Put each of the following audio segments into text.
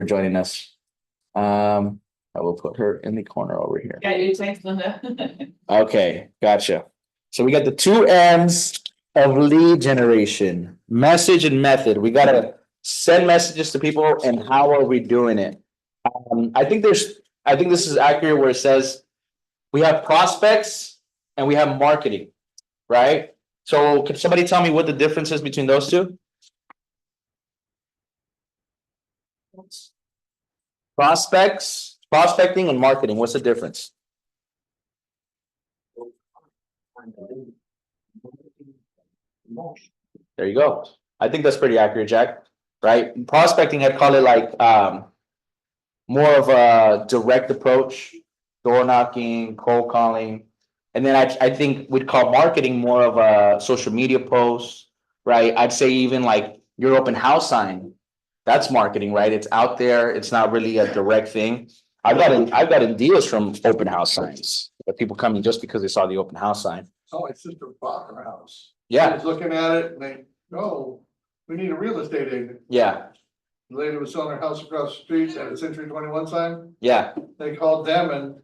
for joining us. I will put her in the corner over here. Yeah, you text Linda. Okay, gotcha. So we got the two M's of lead generation, message and method. We gotta send messages to people, and how are we doing it? I think this is accurate where it says we have prospects and we have marketing, right? So can somebody tell me what the difference is between those two? Prospecting and marketing, what's the difference? There you go. I think that's pretty accurate, Jack, right? Prospecting, I'd call it like more of a direct approach, door knocking, cold calling. And then I think we'd call marketing more of a social media post, right? I'd say even like your open house sign, that's marketing, right? It's out there, it's not really a direct thing. I've gotten deals from open house signs, but people coming just because they saw the open house sign. Oh, my sister bought her house. I Yeah, was looking at it and they, oh, we need a real estate agent. yeah, The lady was selling her house across the street at a Century 21 sign. yeah. They called them and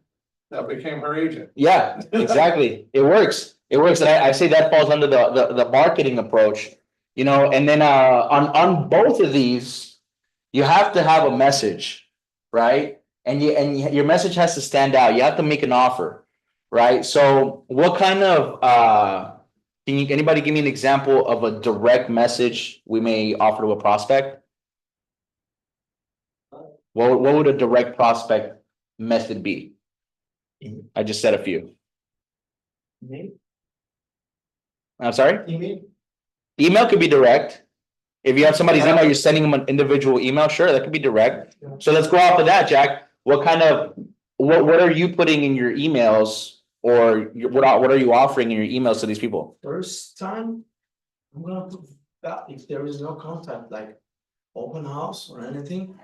that became her agent. Yeah, exactly. It works. It works. And I say that falls under the marketing approach, and then on both of these, you have to have a message, right? And your message has to stand out. You have to make an offer, right? So what kind of anybody give me an example of a direct message we may offer to a prospect? What would a direct prospect method be? I just said a few. I'm sorry? Email could be direct. If you have somebody's email, you're sending them an individual email, sure, that could be direct. So let's go off of that, Jack. What are you putting in your emails, or what are you offering in your emails to these people? First time, I'm gonna put that if there is no contact, like open house or anything,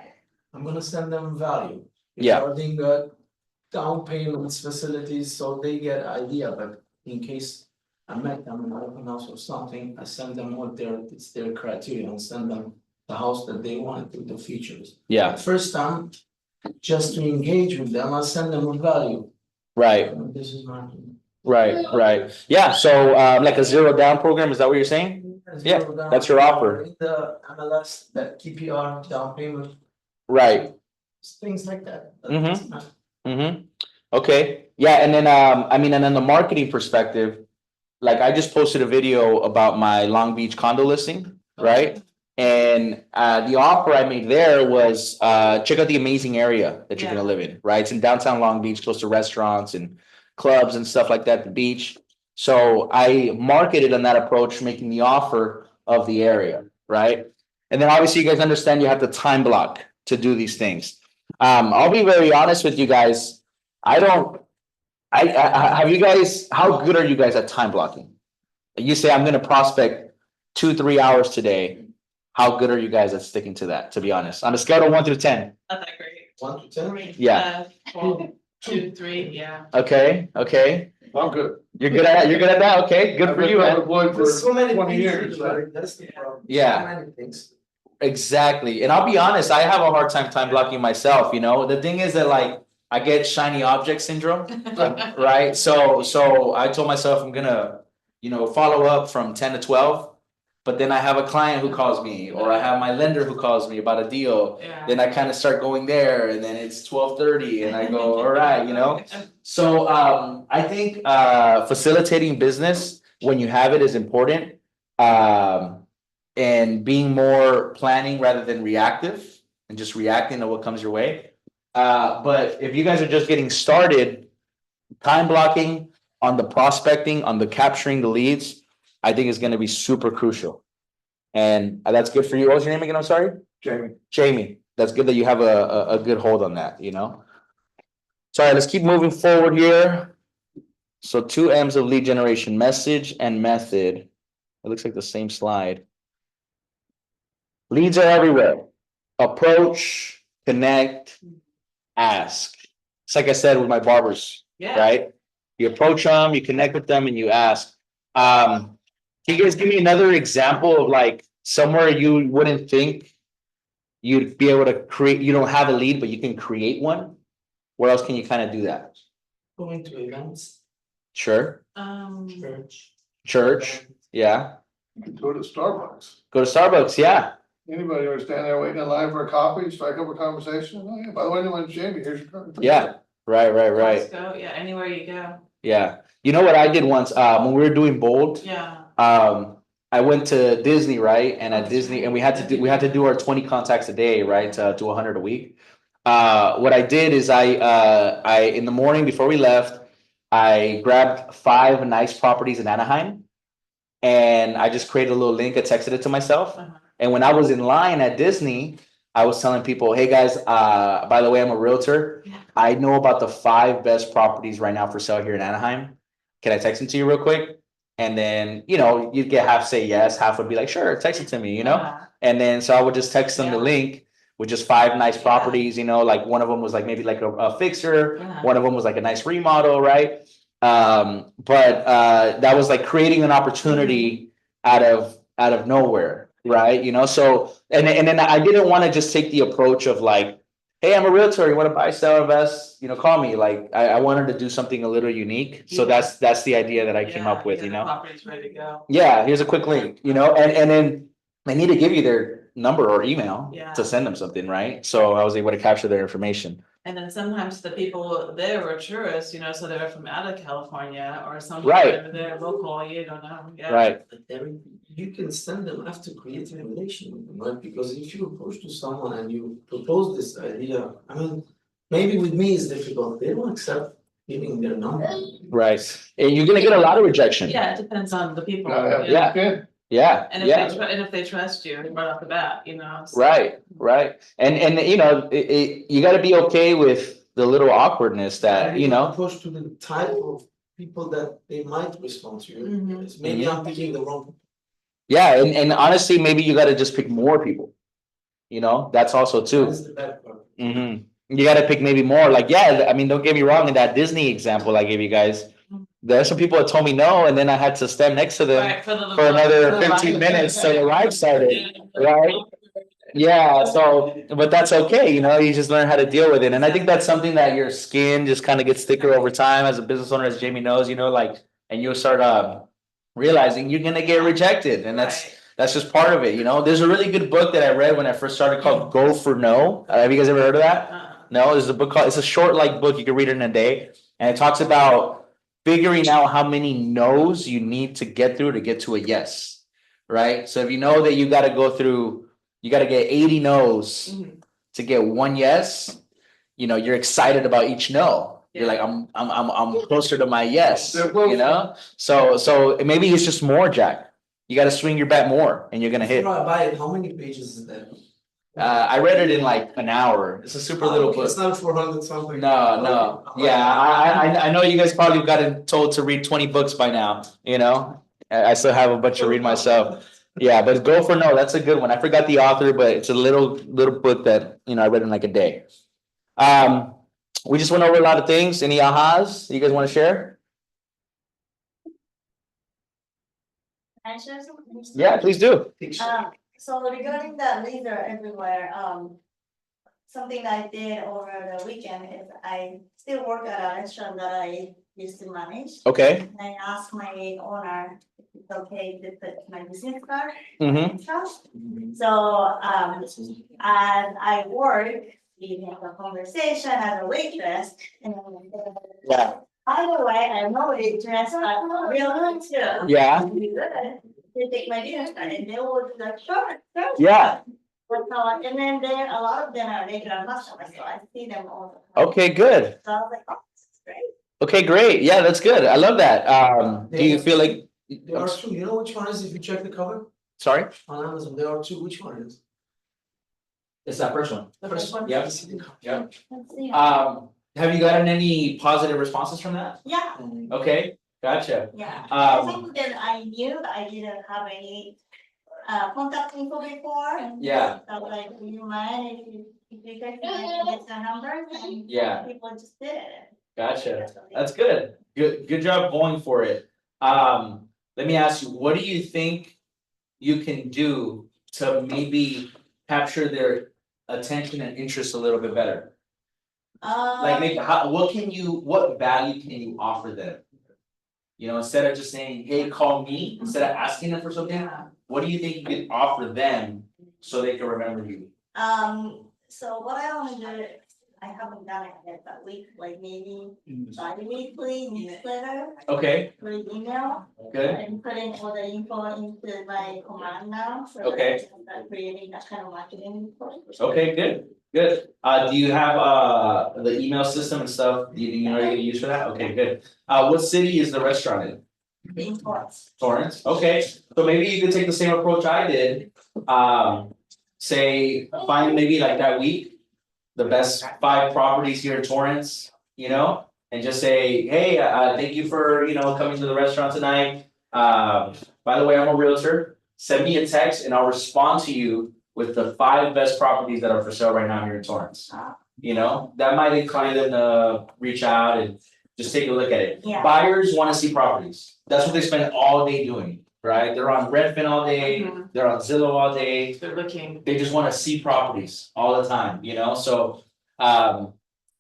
I'm gonna send them value. Yeah. Regarding down payments facilities, so they get idea, but in case I met them in an open house or something, I send them it's their criteria and send them the house that they want with the features. Yeah, First time, just to engage with them, I'll send them a value. right, This is my. right. Yeah, so like a zero down program, is that what you're saying? Yeah, that's your offer. The MLS, that KPR down payment, Right. things like that. Okay, yeah, and then and then the marketing perspective, like I just posted a video about my Long Beach condo listing, right? And the offer I made there was check out the amazing area that you're gonna live in, right? It's in downtown Long Beach, close to restaurants and clubs and stuff like that, the beach. So I marketed on that approach, making the offer of the area, right? And then obviously you guys understand you have to time block to do these things. I'll be very honest with you guys. Have you guys, how good are you guys at time blocking? You say, I'm gonna prospect 2-3 hours today. How good are you guys at sticking to that, to be honest? On a scale of 1 through 10? Not that great. 1 to 10? Yeah. 12, 2, 3, yeah. Okay. I'm good. You're good at that? Okay, good I've for been you, man. unemployed for There's so many 20 things to years. do, right? That's the problem. Yeah. So many things. Exactly. And I'll be honest, I have a hard time blocking myself, The thing is that like I get shiny object syndrome, right? So I told myself I'm gonna, follow up from 10 to 12. But then I have a client who calls me, or I have my lender who calls me about a deal. Yeah. Then I kind of start going there, and then it's 12:30 and I go, all right, So I think facilitating business when you have it is important. And being more planning rather than reactive, and just reacting to what comes your way. But if you guys are just getting started, time blocking on the prospecting, on the capturing the leads, I think is gonna be super crucial. And that's good for you. What was your name again? I'm sorry? Jamie. Jamie. That's good that you have a good hold on that, Sorry, let's keep moving forward here. So 2 M's of lead generation, message and method. It looks like the same slide. Leads are everywhere. Approach, connect, ask. It's like I said with my barbers, Yeah. right? You approach them, you connect with them, and you ask. Can you guys give me another example of like somewhere you wouldn't think you'd be able to create, you don't have a lead, but you can create one. Where else can you kind of do that? Going to events, Sure, church. church, yeah, You can go to Starbucks. go to Starbucks, yeah, Anybody ever stand there waiting in line for a coffee, strike up a conversation? Oh, yeah, by the way, my name's Jamie, here's your card. yeah, right, Costco, yeah, anywhere you go, yeah. You know what I did once, when we were doing Bold, yeah. I went to Disney, right? And at That's Disney, right. and we had to do our 20 contacts a day, right? To do 100 a week. What I did is I in the morning before we left, I grabbed 5 nice properties in Anaheim. And I just created a little link, I texted it to myself. Uh-huh. And when I was in line at Disney, I was telling people, hey guys, by the way, I'm a realtor. Yeah. I know about the 5 best properties right now for sale here in Anaheim. Can I text them to you real quick? And then, you'd get half say yes, half would be like, sure, text it to me, Uh-huh. And then, so I would just text them the Yeah. link with just 5 nice Yeah. properties, like one of them was like maybe like a fixer, Uh-huh. one of them was like a nice remodel, right? But that was like creating an opportunity out of nowhere, right? So, and then I didn't want to just take the approach of like, hey, I'm a realtor, you want to buy, sell, invest, call me. Like, I wanted to do something a little unique. So Yeah. that's the idea that I came Yeah, up with, the property's ready to go. Yeah, here's a quick link, and then they need to give you their number or email Yeah. to send them something, right? So I was able to capture their information. And then sometimes the people there were tourists, so they're from out of California or some Right. people they're local, you don't know, yeah. Right, But there, you can send them after creating a relation with them, right? Because if you approach to someone and you propose this idea, I mean, maybe with me it's difficult, they don't accept giving their number. right. And you're gonna get a lot of rejection. Yeah, it depends on the people. Gotta have yeah. thick skin. Yeah, And if yeah. and if they trust you right off the bat, so- Right, right. And you gotta be okay with the little awkwardness that, And you can approach to the type of people that they might respond to you. Mhm. Maybe I'm picking the wrong. yeah, and honestly, maybe you gotta just pick more people. That's also too. That's the bad part. You gotta pick maybe more, like, yeah, I mean, don't get me wrong, in that Disney example I gave you guys. There's some people that told me no, and then I had to stand next to them Right, for the for another the 15 ride. minutes till the ride started. Yeah. Right? Yeah, so, but that's okay, you just learn how to deal with it, and I think that's something that your skin just kind of gets thicker over time as a business owner, as Jamie knows, like, and you'll start realizing you're gonna get rejected, and Right. that's just part of it, There's a really good book that I read when I first started called Go for No. Have you guys ever heard of that? No, there's a book called, it's a short like book, you can read it in a day, and it talks about figuring out how many no's you need to get through to get to a yes, right? So if you know that you gotta go through, you gotta get 80 no's Mhm. to get one yes, you're excited about each no. You're Yeah. like, I'm closer to my yes, They're closer. So maybe it's just more, Jack. You gotta swing your bat more and you're gonna hit. Before I buy it, how many pages is that? I read it in like an hour. It's a super little Okay, book. It's not 400 something. No. Okay. Yeah, I know you guys probably gotten told to read 20 books by now, I still have a bunch to read myself. Yeah, but Go for No, that's a good one. I forgot the author, but it's a little book that, I read in like a day. We just went over a lot of things. Any ahas you guys want to share? Can I share something? Yeah, please do. So regarding that leader everywhere, something I did over the weekend is I still work at a restaurant that I used to manage. Okay. And I asked my owner if it's okay to put my business card Mm-hmm. and stuff. So, as I work, we have a conversation as a waitress and. Yeah. By the way, I know it dressed like real good too. Yeah. They take my business card and they will do the sure. Yeah. And then there, a lot of them are regular customers, so I see them all the time. Okay, good. So I was like, oh, this is great. Okay, great. Yeah, that's good. I love that. Do you feel like, There are two, you know which one is if you check the cover sorry? on Amazon, there are two, which one is? It's that first one. The first one? Yep. Let's see. Have you gotten any positive responses from that? Yeah, Okay, gotcha. yeah. Um, Some of them I knew, I didn't have any contact info before. And Yeah. I was like, do you mind if you guys can get the numbers? And Yeah. people just did it. Gotcha. That's good. Good job going for it. Let me ask you, what do you think you can do to maybe capture attention and interest a little bit better? Like, Um, maybe what value can you offer them? You know, instead of just saying, hey, call me, instead of asking them for something, Yeah. what do you think you could offer them so they can remember you? so what I wanna do, I haven't done it yet, but like maybe bi-weekly newsletter, Okay, or email. good, I'm putting all the info into my command now, so that Okay. I can start creating that kind of marketing report. okay, good. Do you have the email system and stuff, you know, you're gonna use for that? Okay, good. What city is the restaurant in? Imports. Torrance, okay, so maybe you could take the same approach I did. Say, find maybe like that week, the best 5 properties here in Torrance, you know? And just say, hey, thank you for, you know, coming to the restaurant tonight. By the way, I'm a realtor, send me a text and I'll respond to you with the 5 best properties that are for sale right now here in Torrance. You know, that might incline them to reach out and just take a look at it. Yeah. Buyers wanna see properties, that's what they spend all day doing, right? They're on Redfin all day, Mhm. they're on Zillow all day, They're looking, they just wanna see properties all the time, you know, so.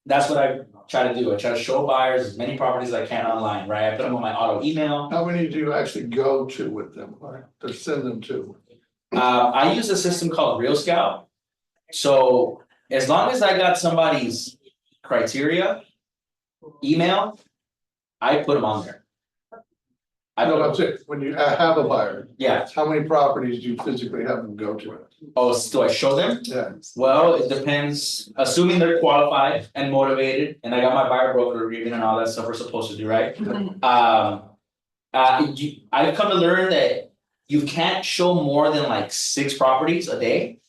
That's what I try to do, I try to show buyers as many properties as I can online, right? I put them on my auto email. How many do you actually go to with them, or to send them to? I use a system called Real Scout. So as long as I got somebody's criteria. Email. I put them on there. I No, don't, that's it, when you have a buyer, yeah, how many properties do you physically have them go to? do I show them? Yeah, Well, it depends, assuming they're qualified and motivated, and I got my buyer broker agreement and all that stuff we're supposed to do, right? I've come to learn that you can't show more than like 6 properties a day.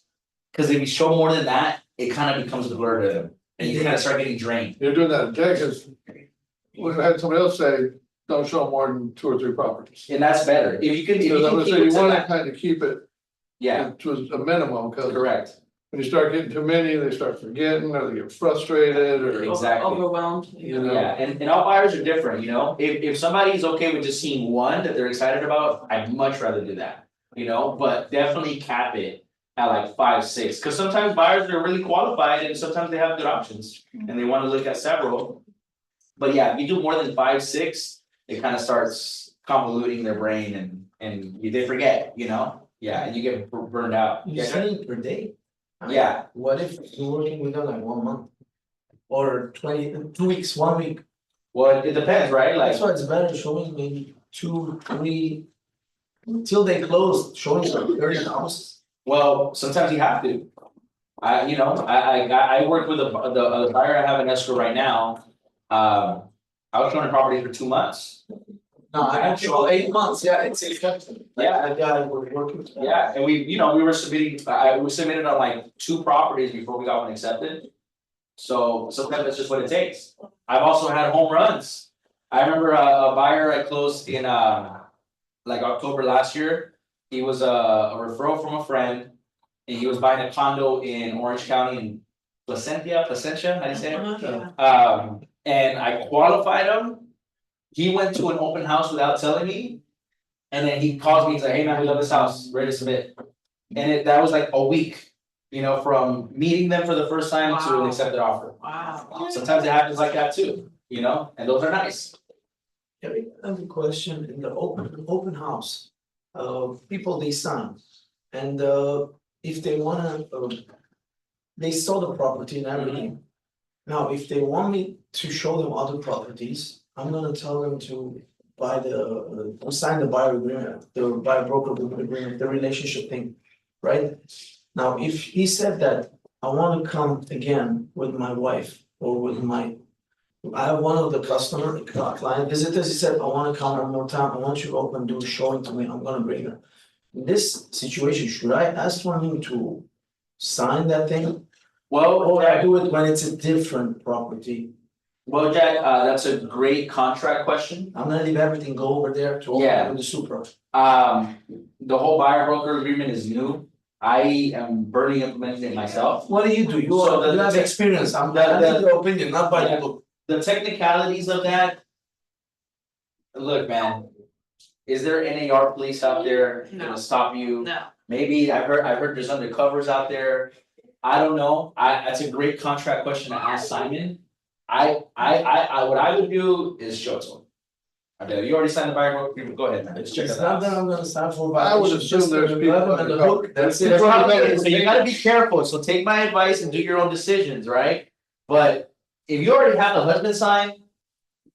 Cause if you show more than that, it kind of becomes a blur to them, and you kind of start getting drained. you're doing that today, cause we've had somebody else say, don't show more than 2 or 3 properties. And that's better, if you can So I'm gonna keep say, it you to wanna that, kind of keep it yeah, to a minimum, cause correct, when you start getting too many, they start forgetting, or they get frustrated, or. Exactly. overwhelmed, You know. yeah, and all buyers are different, you know, if somebody's okay with just seeing one that they're excited about, I'd much rather do that. You know, but definitely cap it at like 5, 6, cause sometimes buyers are really qualified and sometimes they have good options and they wanna look at several. But yeah, if you do more than 5, 6, it kind of starts convoluting their brain and they forget, you know? Yeah, and you get burned out. You saying per day? I mean, Yeah. What if you're working with them like 1 month? Or 2 weeks, 1 week, Well, it depends, right? Like, that's why it's better showing maybe 2, 3. Until they close, showing like 30 houses. well, sometimes you have to. I worked with the buyer I have in escrow right now. I was showing properties for 2 months. No, I show 8 months, yeah, it's effective. Yeah. That guy was working. with that. Yeah, and we were submitting, we submitted on like 2 properties before we got one accepted. So sometimes that's just what it takes. I've also had home runs. I remember a buyer I closed in like October last year. He was a referral from a friend. And he was buying a condo in Orange County in Placentia, how do you say it? yeah, And I qualified him. He went to an open house without telling me. And then he calls me, he's like, hey man, we love this house, ready to submit. And that was like a week, you know, from meeting them for the first time to an Wow. accepted offer. wow. Sometimes it happens like that too, you know, and those are nice. Eric, I have a question, in the open house, people they sign. And if they wanna, they saw the property and everything. Now, if they want me to show them other properties, I'm gonna tell them to buy sign the buyer agreement, the buyer broker agreement, the relationship thing, right? Now, if he said that, I wanna come again with my wife or with my. I have one of the client visitors, he said, I wanna come one more time, I want you to open, do a showing to me, I'm gonna bring her. In this situation, should I ask for him to sign that thing? Or I do it when it's a different property? Jack, that's a great contract question. I'm gonna leave everything, go over there to Yeah. open with the Supra. The whole buyer broker agreement is new. I am barely implementing it myself. What do? You So you have experience, I'm asking your opinion, not by the book. The technicalities of that. Look, man. Is there NAR police out there No. gonna stop you? No, Maybe I've heard there's undercovers out there. I don't know, that's a great contract question to ask Simon. What I would do is show it to him. Okay, you already signed the buyer agreement, go ahead, man, let's check It's it not that out. I'm gonna start for I would violation, assume just there's the people bottom that and the go- hook, that's So it. you gotta be careful, so take my advice and do your own decisions, right? But if you already have the husband sign,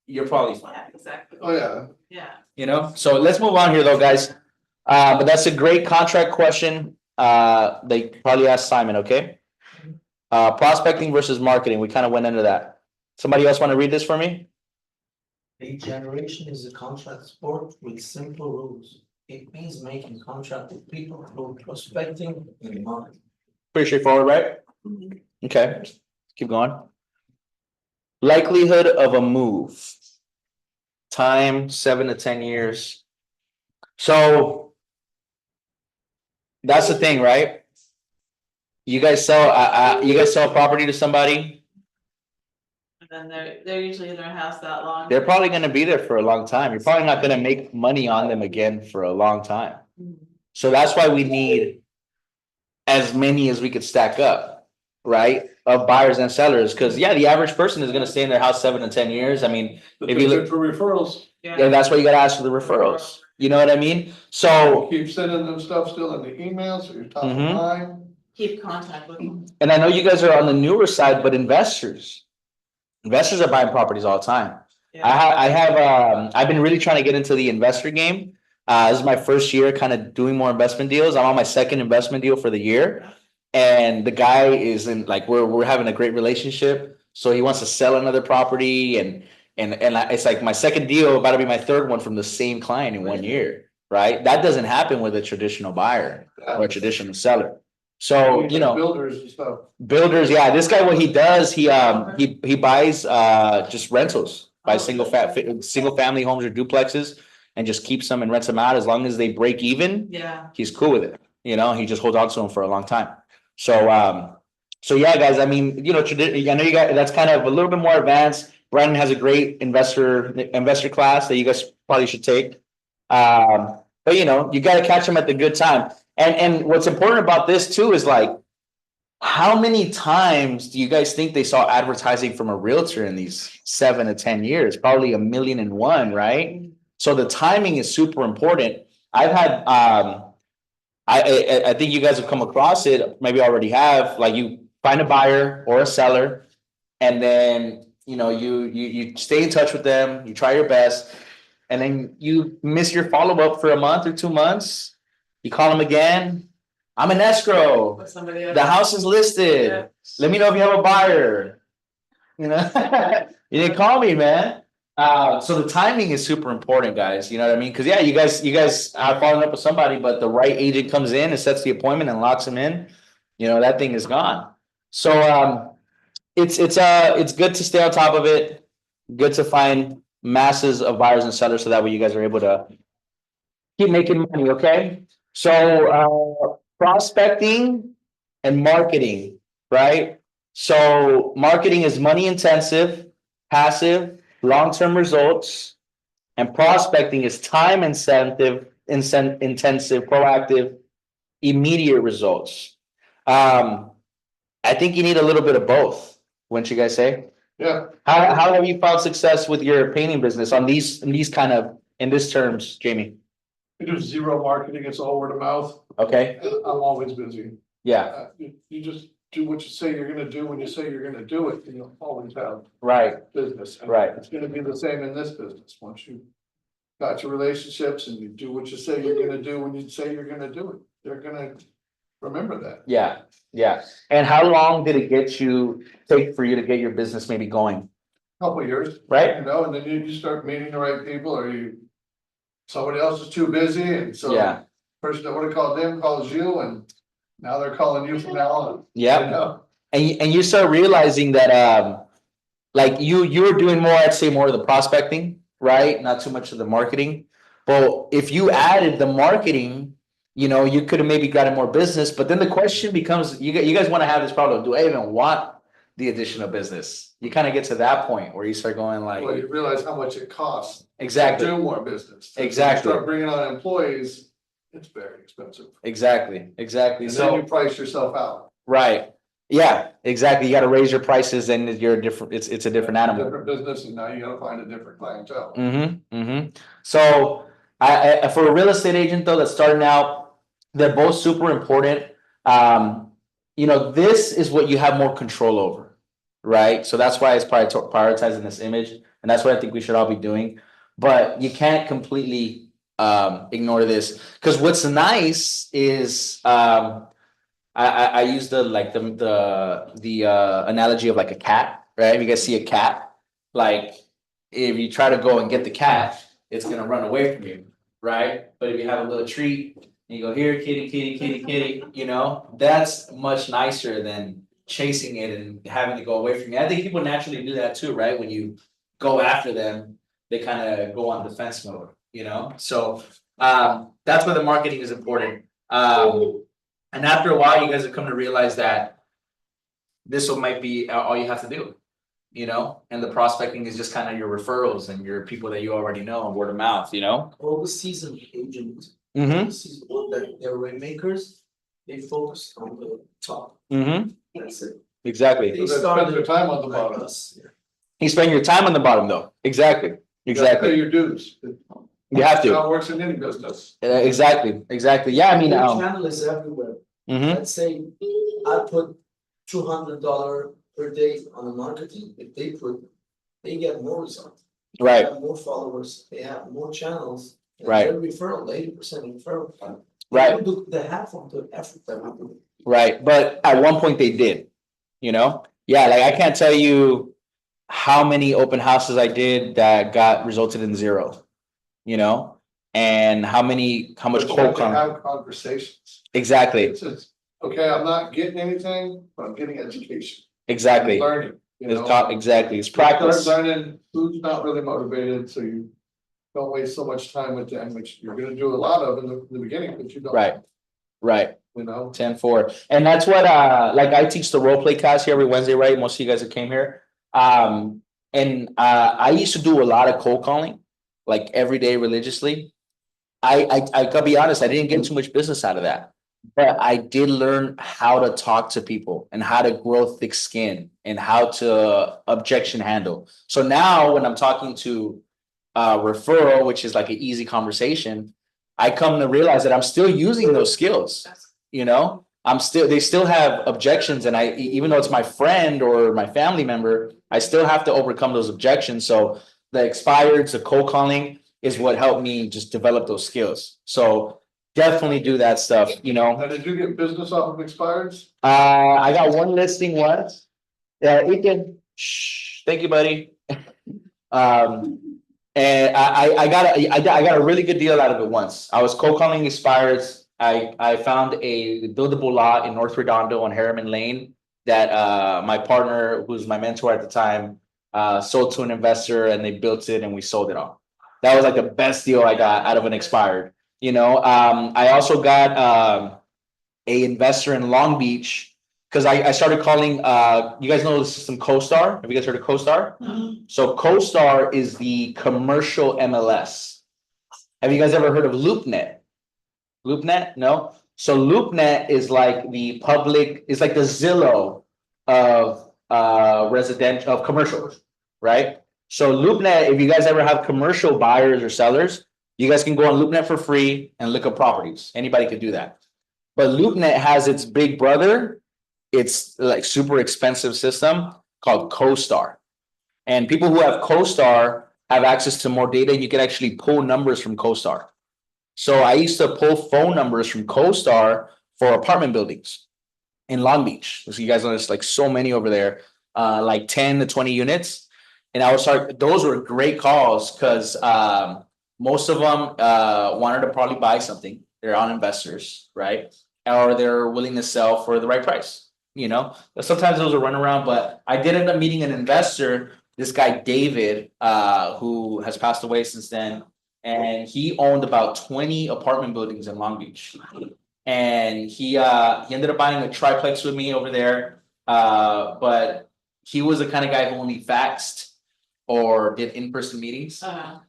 you're probably fine, Yeah, exactly. Oh, yeah. Yeah. you know, so let's move on here though, guys. But that's a great contract question, they probably asked Simon, okay? Prospecting versus marketing, we kind of went into that. Somebody else wanna read this for me? Lead generation is a contract sport with simple rules. It means making contract with people through prospecting and marketing. Pretty straightforward, right? Mhm. Okay, keep going. Likelihood of a move. Time, 7 to 10 years. So. That's the thing, right? You guys sell a property to somebody, And then they're usually in their house that long. they're probably gonna be there for a long time. You're probably not gonna make money on them again for a long time. Mhm. So that's why we need as many as we could stack up, right? Of buyers and sellers, cause yeah, the average person is gonna stay in their house 7 to 10 years. I mean, But If they're you good look- for referrals. yeah, that's why you gotta ask for the referrals. You know what I mean? So, Keep sending them stuff still in the emails, so you're top of Mhm. mind. Keep contact with them. and I know you guys are on the newer side, but investors. Investors are buying properties all the time. I've been really trying to get into the investor game. This is my first year kind of doing more investment deals. I'm on my second investment deal for the year. And the guy is in, like, we're having a great relationship. So he wants to sell another property it's like my second deal, about to be my third one from the same client in 1 year, right? That doesn't happen with a traditional buyer or a traditional seller. So, you know. Builders and stuff. Builders, yeah, this guy, what he does, he buys just rentals, buys single family homes or duplexes. And just keeps them and rents them out as long as they break even, Yeah. he's cool with it, you know, he just holds on to them for a long time. So yeah, guys, I mean, you know, I know you guys, that's kind of a little bit more advanced. Brandon has a great investor class that you guys probably should take. But you know, you gotta catch them at the good time. And what's important about this too is like, how many times do you guys think they saw advertising from a realtor in these 7 to 10 years? Probably 1,000,001, right? So the timing is super important. I've had, I think you guys have come across it, maybe already have, like you find a buyer or a seller. And then, you know, you stay in touch with them, you try your best. And then you miss your follow-up for a month or 2 months. You call them again. I'm in escrow. With somebody else. The house is listed. Yeah. Let me know if you have a buyer. You know, you didn't call me, man. So the timing is super important, guys. You know what I mean? Cause yeah, you guys are following up with somebody, but the right agent comes in and sets the appointment and locks them in. You know, that thing is gone. So, it's good to stay on top of it. Good to find masses of buyers and sellers so that way you guys are able to keep making money, okay? So, prospecting and marketing, right? So marketing is money intensive, passive, long-term results. And prospecting is time intensive, proactive, immediate results. I think you need a little bit of both, wouldn't you guys say? Yeah, How have you found success with your painting business on in this terms, Jamie? we do zero marketing, it's all word of mouth. Okay, I'm always busy. yeah, You just do what you say you're gonna do when you say you're gonna do it, and you'll always have right, business. And right. It's gonna be the same in this business, once you got your relationships and you do what you say you're gonna do when you say you're gonna do it, they're gonna remember that. Yeah, yeah. And how long did it take for you to get your business maybe going? Couple of years. Right. You know, and then you start meeting the right people, or somebody else is too busy, and so. Yeah. Person that would have called them calls you, and now they're calling you from now on. Yeah. You know? And you start realizing that, like you were doing more, I'd say more of the prospecting, right? Not too much of the marketing. But if you added the marketing, you know, you could have maybe gotten more business, but then the question becomes, you guys want to have this problem, do I even want the additional business? You kind of get to that point where you start going Well, like, you realize how much it costs to exactly, do more business. If you Exactly. Start bringing on employees, it's very expensive. exactly. And then you So, price yourself out. right. Yeah, exactly. You gotta raise your prices and you're a different, it's a different animal. Different business, and now you gotta find a different clientele. So for a real estate agent though, that's starting out, they're both super important. This is what you have more control over, right? So that's why it's prioritizing this image, and that's what I think we should all be doing. But you can't completely ignore this, because what's nice is I use the analogy of like a cat, right? If you guys see a cat, like if you try to go and get the cat, it's gonna run away from you, right? But if you have a little treat and you go, here, kitty, kitty, kitty, kitty, that's much nicer than chasing it and having to go away from you. I think people naturally do that too, right? When you go after them, they kind of go on defense mode, So that's why the marketing is important. And after a while, you guys have come to realize that might be all you have to do, and the prospecting is just kind of your referrals and your people that you already know and word of mouth, All the seasoned agents, all they're rainmakers, they focus on the top, that's it. Exactly. They So they spend started their time on the like bottom. us. You spend your time on the bottom though. Exactly. You gotta pay Exactly. your dues. You have That's to. how it works in any business. Exactly. Exactly. Yeah, I mean, Their channel is everywhere. mhm. Let's say I put $200 per day on the marketing, if they get more results. They Right. have more followers, they have more channels. and Right. Their referral, 80% referral. Right. They do the half of the effort that we do. Right. But at one point they did, Yeah, like I can't tell you how many open houses I did that resulted in zero, and how much But you cold have to calling. have conversations. Exactly. It's, okay, I'm not getting anything, but I'm getting education. Exactly. I'm learning, Exactly. It's You start practice. learning who's not really motivated, so you don't waste so much time with them, which you're gonna do a lot of in the beginning, but you don't. Right. Right. 10-4. And that's what like I teach the role play class here every Wednesday, right? Most of you guys that came here. And I used to do a lot of cold calling, like every day religiously. I gotta be honest, I didn't get too much business out of that. But I did learn how to talk to people and how to grow thick skin and how to objection handle. So now when I'm talking to referral, which is like an easy conversation, I come to realize that I'm still using those skills. They still have objections, and even though it's my friend or my family member, I still have to overcome those objections. So the expireds, the cold calling is what helped me just develop those skills. So definitely do that stuff, Now, did you get business off of expireds? I got one listing once. Yeah, shh, thank you, buddy. And I got a really good deal out of it once. I was cold calling expireds. I found a buildable lot in North Redondo on Harriman Lane that my partner, who's my mentor at the time, sold to an investor, and they built it and we sold it off. That was like the best deal I got out of an expired. I also got a investor in Long Beach because I started calling. You guys know the system CoStar? Have you guys heard of CoStar? So CoStar is the commercial MLS. Have you guys ever heard of LoopNet? LoopNet? No. So LoopNet is like the public, it's like the Zillow of residential, of commercial, right? So LoopNet, if you guys ever have commercial buyers or sellers, you guys can go on LoopNet for free and look up properties. Anybody could do that. But LoopNet has its big brother. It's like super expensive system called CoStar. And people who have CoStar have access to more data, and you can actually pull numbers from CoStar. So I used to pull phone numbers from CoStar for apartment buildings in Long Beach. So you guys know there's like so many over there, like 10 to 20 units. And I would start, those were great calls because most of them wanted to probably buy something. They're on investors, right? Or they're willing to sell for the right price. Sometimes those are run around, but I did end up meeting an investor, this guy David, who has passed away since then, and he owned about 20 apartment buildings in Long Beach. And he ended up buying a triplex with me over there, but he was the kind of guy who only faxed or did in-person meetings.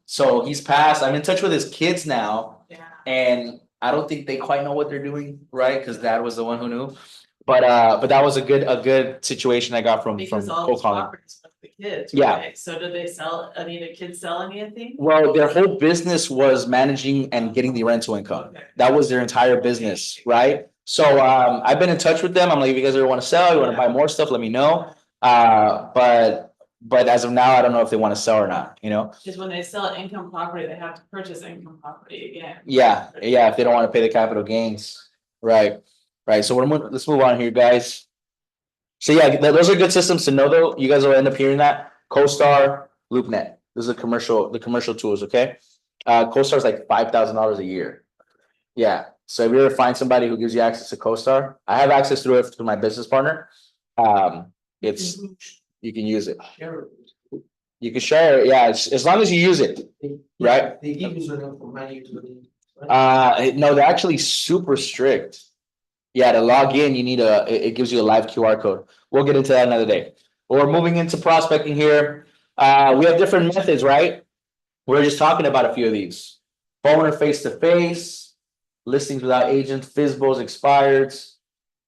So he's passed. I'm in touch with his kids now, Yeah. and I don't think they quite know what they're doing, right? Because dad was the one who knew. but that was a good situation I got from Because all cold these calling. properties with the kids, Yeah. right? So do they sell, any of the kids sell anything? Well, their whole business was managing and getting the rental income. Okay. That was their entire business, right? So I've been in touch with them. I'm like, if you guys ever want to sell, you want to buy more stuff, let me know. But as of now, I don't know if they want to sell or not, you know? Cause when they sell income property, they have to purchase income property again. Yeah, if they don't want to pay the capital gains, right, right. So let's move on here, guys. So yeah, those are good systems to know though. You guys will end up hearing that. CoStar, LoopNet. This is the commercial tools, okay? CoStar is like $5,000 a year. Yeah, so if you ever find somebody who gives you access to CoStar, I have access through it through my business partner. It's, you can use it. Share it. You can share it, yeah, as long as you use it. Right. They give you the money to the. No, they're actually super strict. Yeah, to log in, you need it gives you a live QR code. We'll get into that another day. We're moving into prospecting here. We have different methods, right? We're just talking about a few of these. Phone or face-to-face, listings without agents, FISBOs, expireds,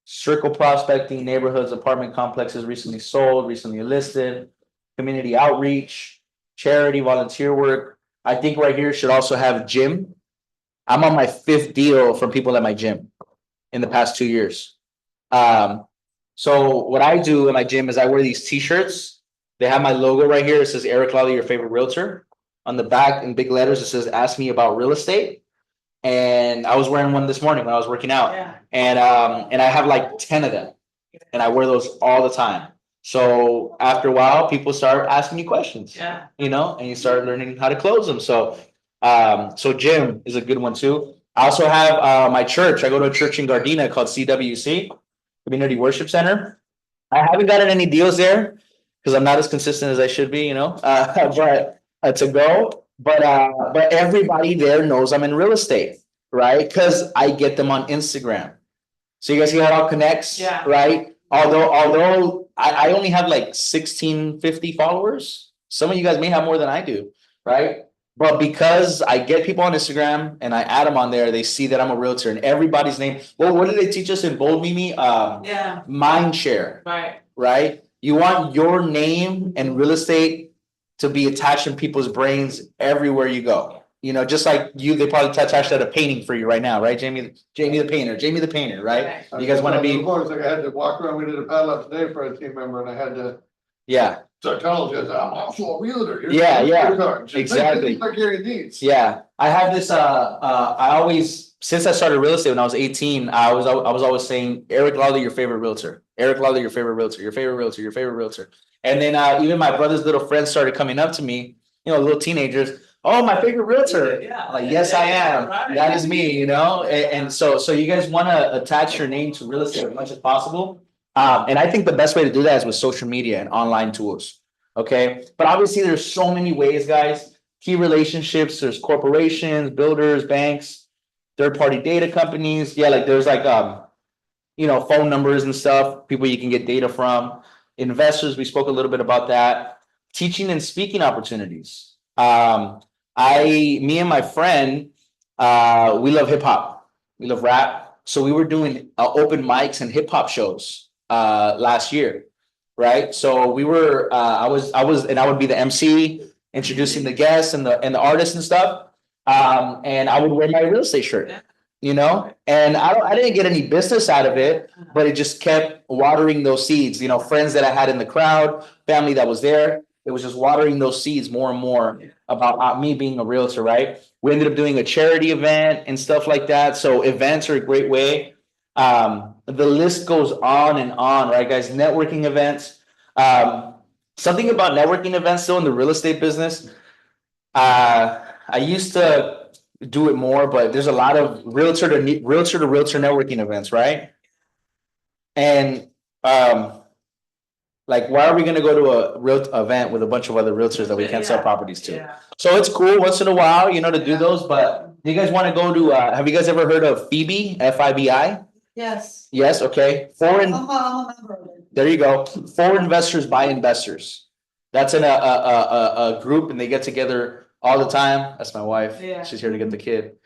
circle prospecting, neighborhoods, apartment complexes recently sold, recently listed, community outreach, charity, volunteer work. I think right here should also have gym. I'm on my 5th deal from people at my gym in the past 2 years. So what I do in my gym is I wear these t-shirts. They have my logo right here. It says Erick, Claudio, your favorite realtor. On the back in big letters, it says ask me about real estate. And I was wearing one this morning when I was working out. Yeah. And I have like 10 of them. And I wear those all the time. So after a while, people start asking you questions. Yeah. You know, and you start learning how to close them. So gym is a good one too. I also have my church. I go to a church in Gardena called CWC, Community Worship Center. I haven't gotten any deals there because I'm not as consistent as I should be, you know, but to go. But everybody there knows I'm in real estate, right? Because I get them on Instagram. So you guys see how it all connects, Yeah. right? Although I only have like 1,650 followers. Some of you guys may have more than I do, right? But because I get people on Instagram and I add them on there, they see that I'm a realtor and everybody's name. Well, what did they teach us in Bold Mimi? Yeah, Mind share, right. right? You want your name and real estate to be attached in people's brains everywhere you go. You know, just like you, they probably attached that a painting for you right now, right? Jamie the painter, right? You guys want to be, Like I had to walk around, we did a paddle up today for a team member and I had to. yeah. So I told you, I'm also a realtor. Here's Yeah, my yeah, card. Just exactly. things like Gary needs. Yeah, I have this, I always, since I started real estate when I was 18, I was always saying, Erick Claudio, your favorite realtor, Erick Claudio, your favorite realtor, your favorite realtor, your favorite realtor. And then even my brother's little friends started coming up to me, you know, little teenagers, oh, my favorite realtor. Yeah. I'm like, yes, I am, Right. that is me, you know, and so you guys wanna attach your name to real estate as much as possible. And I think the best way to do that is with social media and online tools. Okay, but obviously there's so many ways, guys. Key relationships, there's corporations, builders, banks, third-party data companies. Yeah, like there's like you know, phone numbers and stuff, people you can get data from. Investors, we spoke a little bit about that. Teaching and speaking opportunities. Me and my friend, we love hip hop, we love rap. So we were doing open mics and hip hop shows last year. Right, so we were, I would be the MC, introducing the guests and the artists and stuff. And I would wear my real estate shirt, you know, and I didn't get any business out of it, but it just kept watering those seeds, you know, friends that I had in the crowd, family that was there. It was just watering those seeds more and more about me being a realtor, right? We ended up doing a charity event and stuff like that. So events are a great way. The list goes on and on, right, guys? Networking events. Something about networking events still in the real estate business. I used to do it more, but there's a lot of realtor to realtor networking events, right? And like, why are we going to go to a real event with a bunch of other realtors that we can't sell properties to? Yeah. So it's cool once in a while, you know, to do those. But do you guys want to go to? Have you guys ever heard of FIBI? FIBI? Yes. Yes. Okay. Foreign. I'm a member of it. There you go. For investors by investors. That's in a group and they get together all the time. That's my wife. Yeah. She's here to get the kid.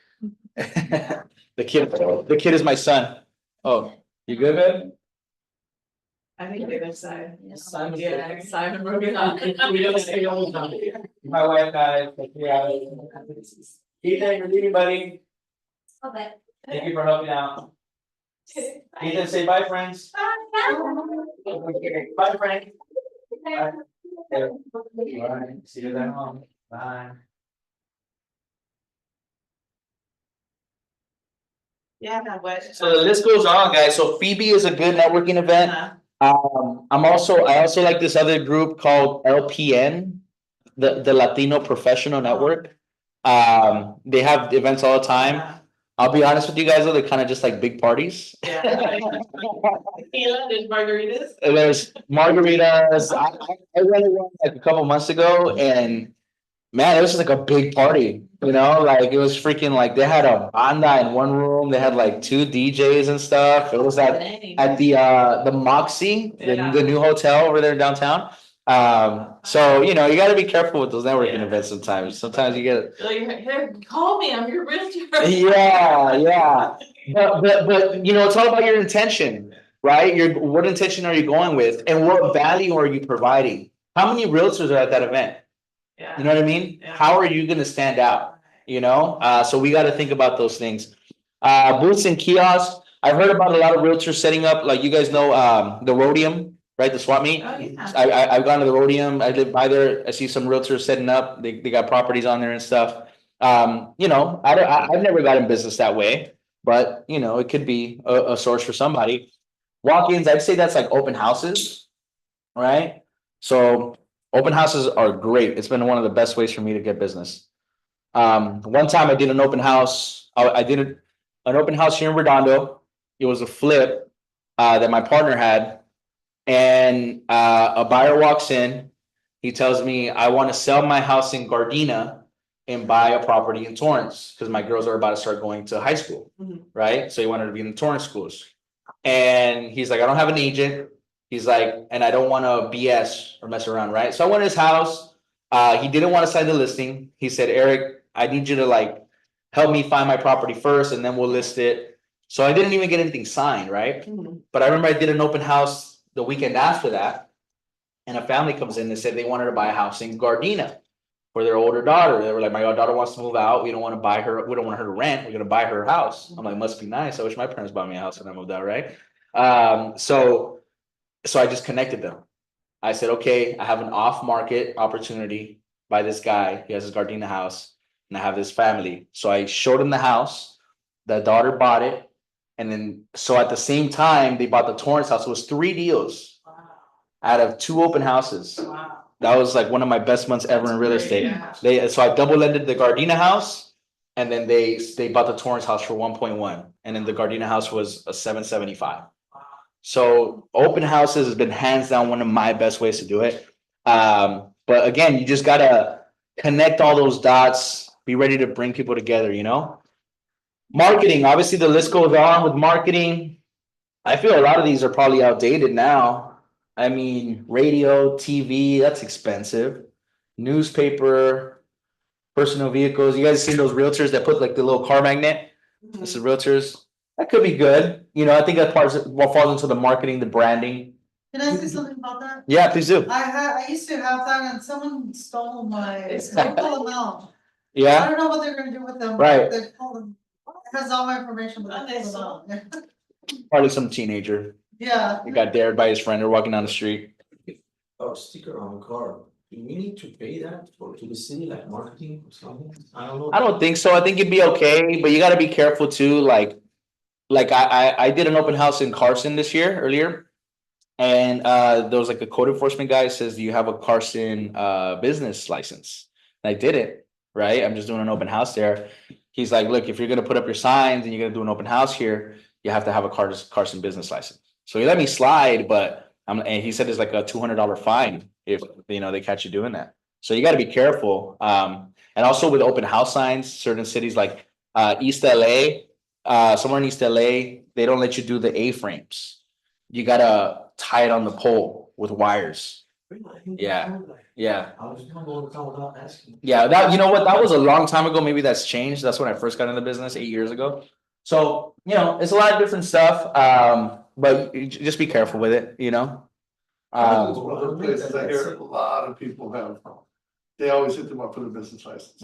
The kid is my son. Oh, you good, man? I think the other side. Simon. Yeah, Simon moving on. We don't say all the time. My wife, guys, Ethan, you're leaving, buddy. Okay. Thank you for helping out. Ethan, say bye, friends. Bye, friend. Bye. Alright, see you then home. Bye. Yeah, that way. So the list goes on, guys. So Phoebe is a good networking event. I also like this other group called LPN, the Latino Professional Network. They have events all the time. I'll be honest with you guys, though, they're kind of just like big parties. Yeah. Tequila and margaritas. And there's margaritas. I went to one like a couple months ago, and man, it was just like a big party. You know, like it was freaking like they had a banda in one room. They had like 2 DJs and stuff. It was at the Moxie, the new hotel over there in downtown. So you know, you got to be careful with those networking events sometimes. Sometimes you get Like, here, call me, I'm your realtor. yeah. But you know, it's all about your intention, right? What intention are you going with, and what value are you providing? How many realtors are at that event? Yeah. You know what I mean? Yeah. How are you gonna stand out? You know, so we gotta think about those things. Booths and kiosks, I've heard about a lot of realtors setting up, like you guys know, the Rhodium, right, the swap meet? Oh, yeah. I've gone to the Rhodium, I live by there, I see some realtors setting up, they got properties on there and stuff. You know, I've never got in business that way, but you know, it could be a source for somebody. Walk-ins, I'd say that's like open houses, right? So open houses are great. It's been one of the best ways for me to get business. One time I did an open house. I did an open house here in Redondo. It was a flip that my partner had, and a buyer walks in. He tells me, "I want to sell my house in Gardena and buy a property in Torrance because my girls are about to start going to high school, Mhm. right? So he wanted to be in the Torrance schools." And he's like, "I don't have an agent." He's like, "and I don't want to BS or mess around, right?" So I went to his house. He didn't want to sign the listing. He said, "Eric, I need you to like help me find my property first, and then we'll list it." So I didn't even get anything signed, right? Mhm. But I remember I did an open house the weekend after that, and a family comes in and said they wanted to buy a house in Gardena for their older daughter. They were like, "My daughter wants to move out. We don't want to buy her. We don't want her to rent. We're gonna buy her a house." I'm like, "Must be nice. I wish my parents bought me a house when I moved out, right?" So I just connected them. I said, "Okay, I have an off-market opportunity by this guy. He has his Gardena house, and I have this family." So I showed him the house. The daughter bought it, and then so at the same time they bought the Torrance house. It was 3 deals Wow. out of 2 open houses. Wow. That was like one of my best months ever in real That's great, estate. yeah. So I double ended the Gardena house, and then they bought the Torrance house for 1.1, and then the Gardena house was a 775. So open houses has been hands down one of my best ways to do it. But again, you just gotta connect all those dots, be ready to bring people together, you know? Marketing, obviously the list goes on with marketing. I feel a lot of these are probably outdated now. I mean, radio, TV, that's expensive. Newspaper, personal vehicles. You guys seen those realtors that put like the little car magnet? This is realtors. That could be good. You know, I think that part what falls into the marketing, the branding. Can I say something about that? Yeah, please do. I used to have that and someone stole my, It's they pull them out. I Yeah, don't know what they're gonna do with them. Right. They pull them, it has all my information, but Oh, they they pull them out. probably some teenager. Yeah. He got dared by his friend. They're walking down the street. Oh, sticker on the car. Do we need to pay that to the city, like marketing or something? I don't know. I don't think so. I think it'd be okay, but you gotta be careful too, like I did an open house in Carson this year, earlier. And there was like a code enforcement guy says, "Do you have a Carson business license?" And I didn't, right? I'm just doing an open house there. He's like, "Look, if you're gonna put up your signs and you're gonna do an open house here, you have to have a Carson business license." So he let me slide, but and he said there's like a $200 fine if you know they catch you doing that. So you gotta be careful. And also with open house signs, certain cities like East LA, somewhere in East LA, they don't let you do the A-frames. You gotta tie it on the pole with wires. Yeah. Yeah. I was not going to come without asking. Yeah, that you know what, that was a long time ago. Maybe that's changed. That's when I first got into business 8 years ago. So, you know, it's a lot of different stuff. But just be careful with it, you know? That's one of the places I hear a lot of people have, they always hit them up for the business license.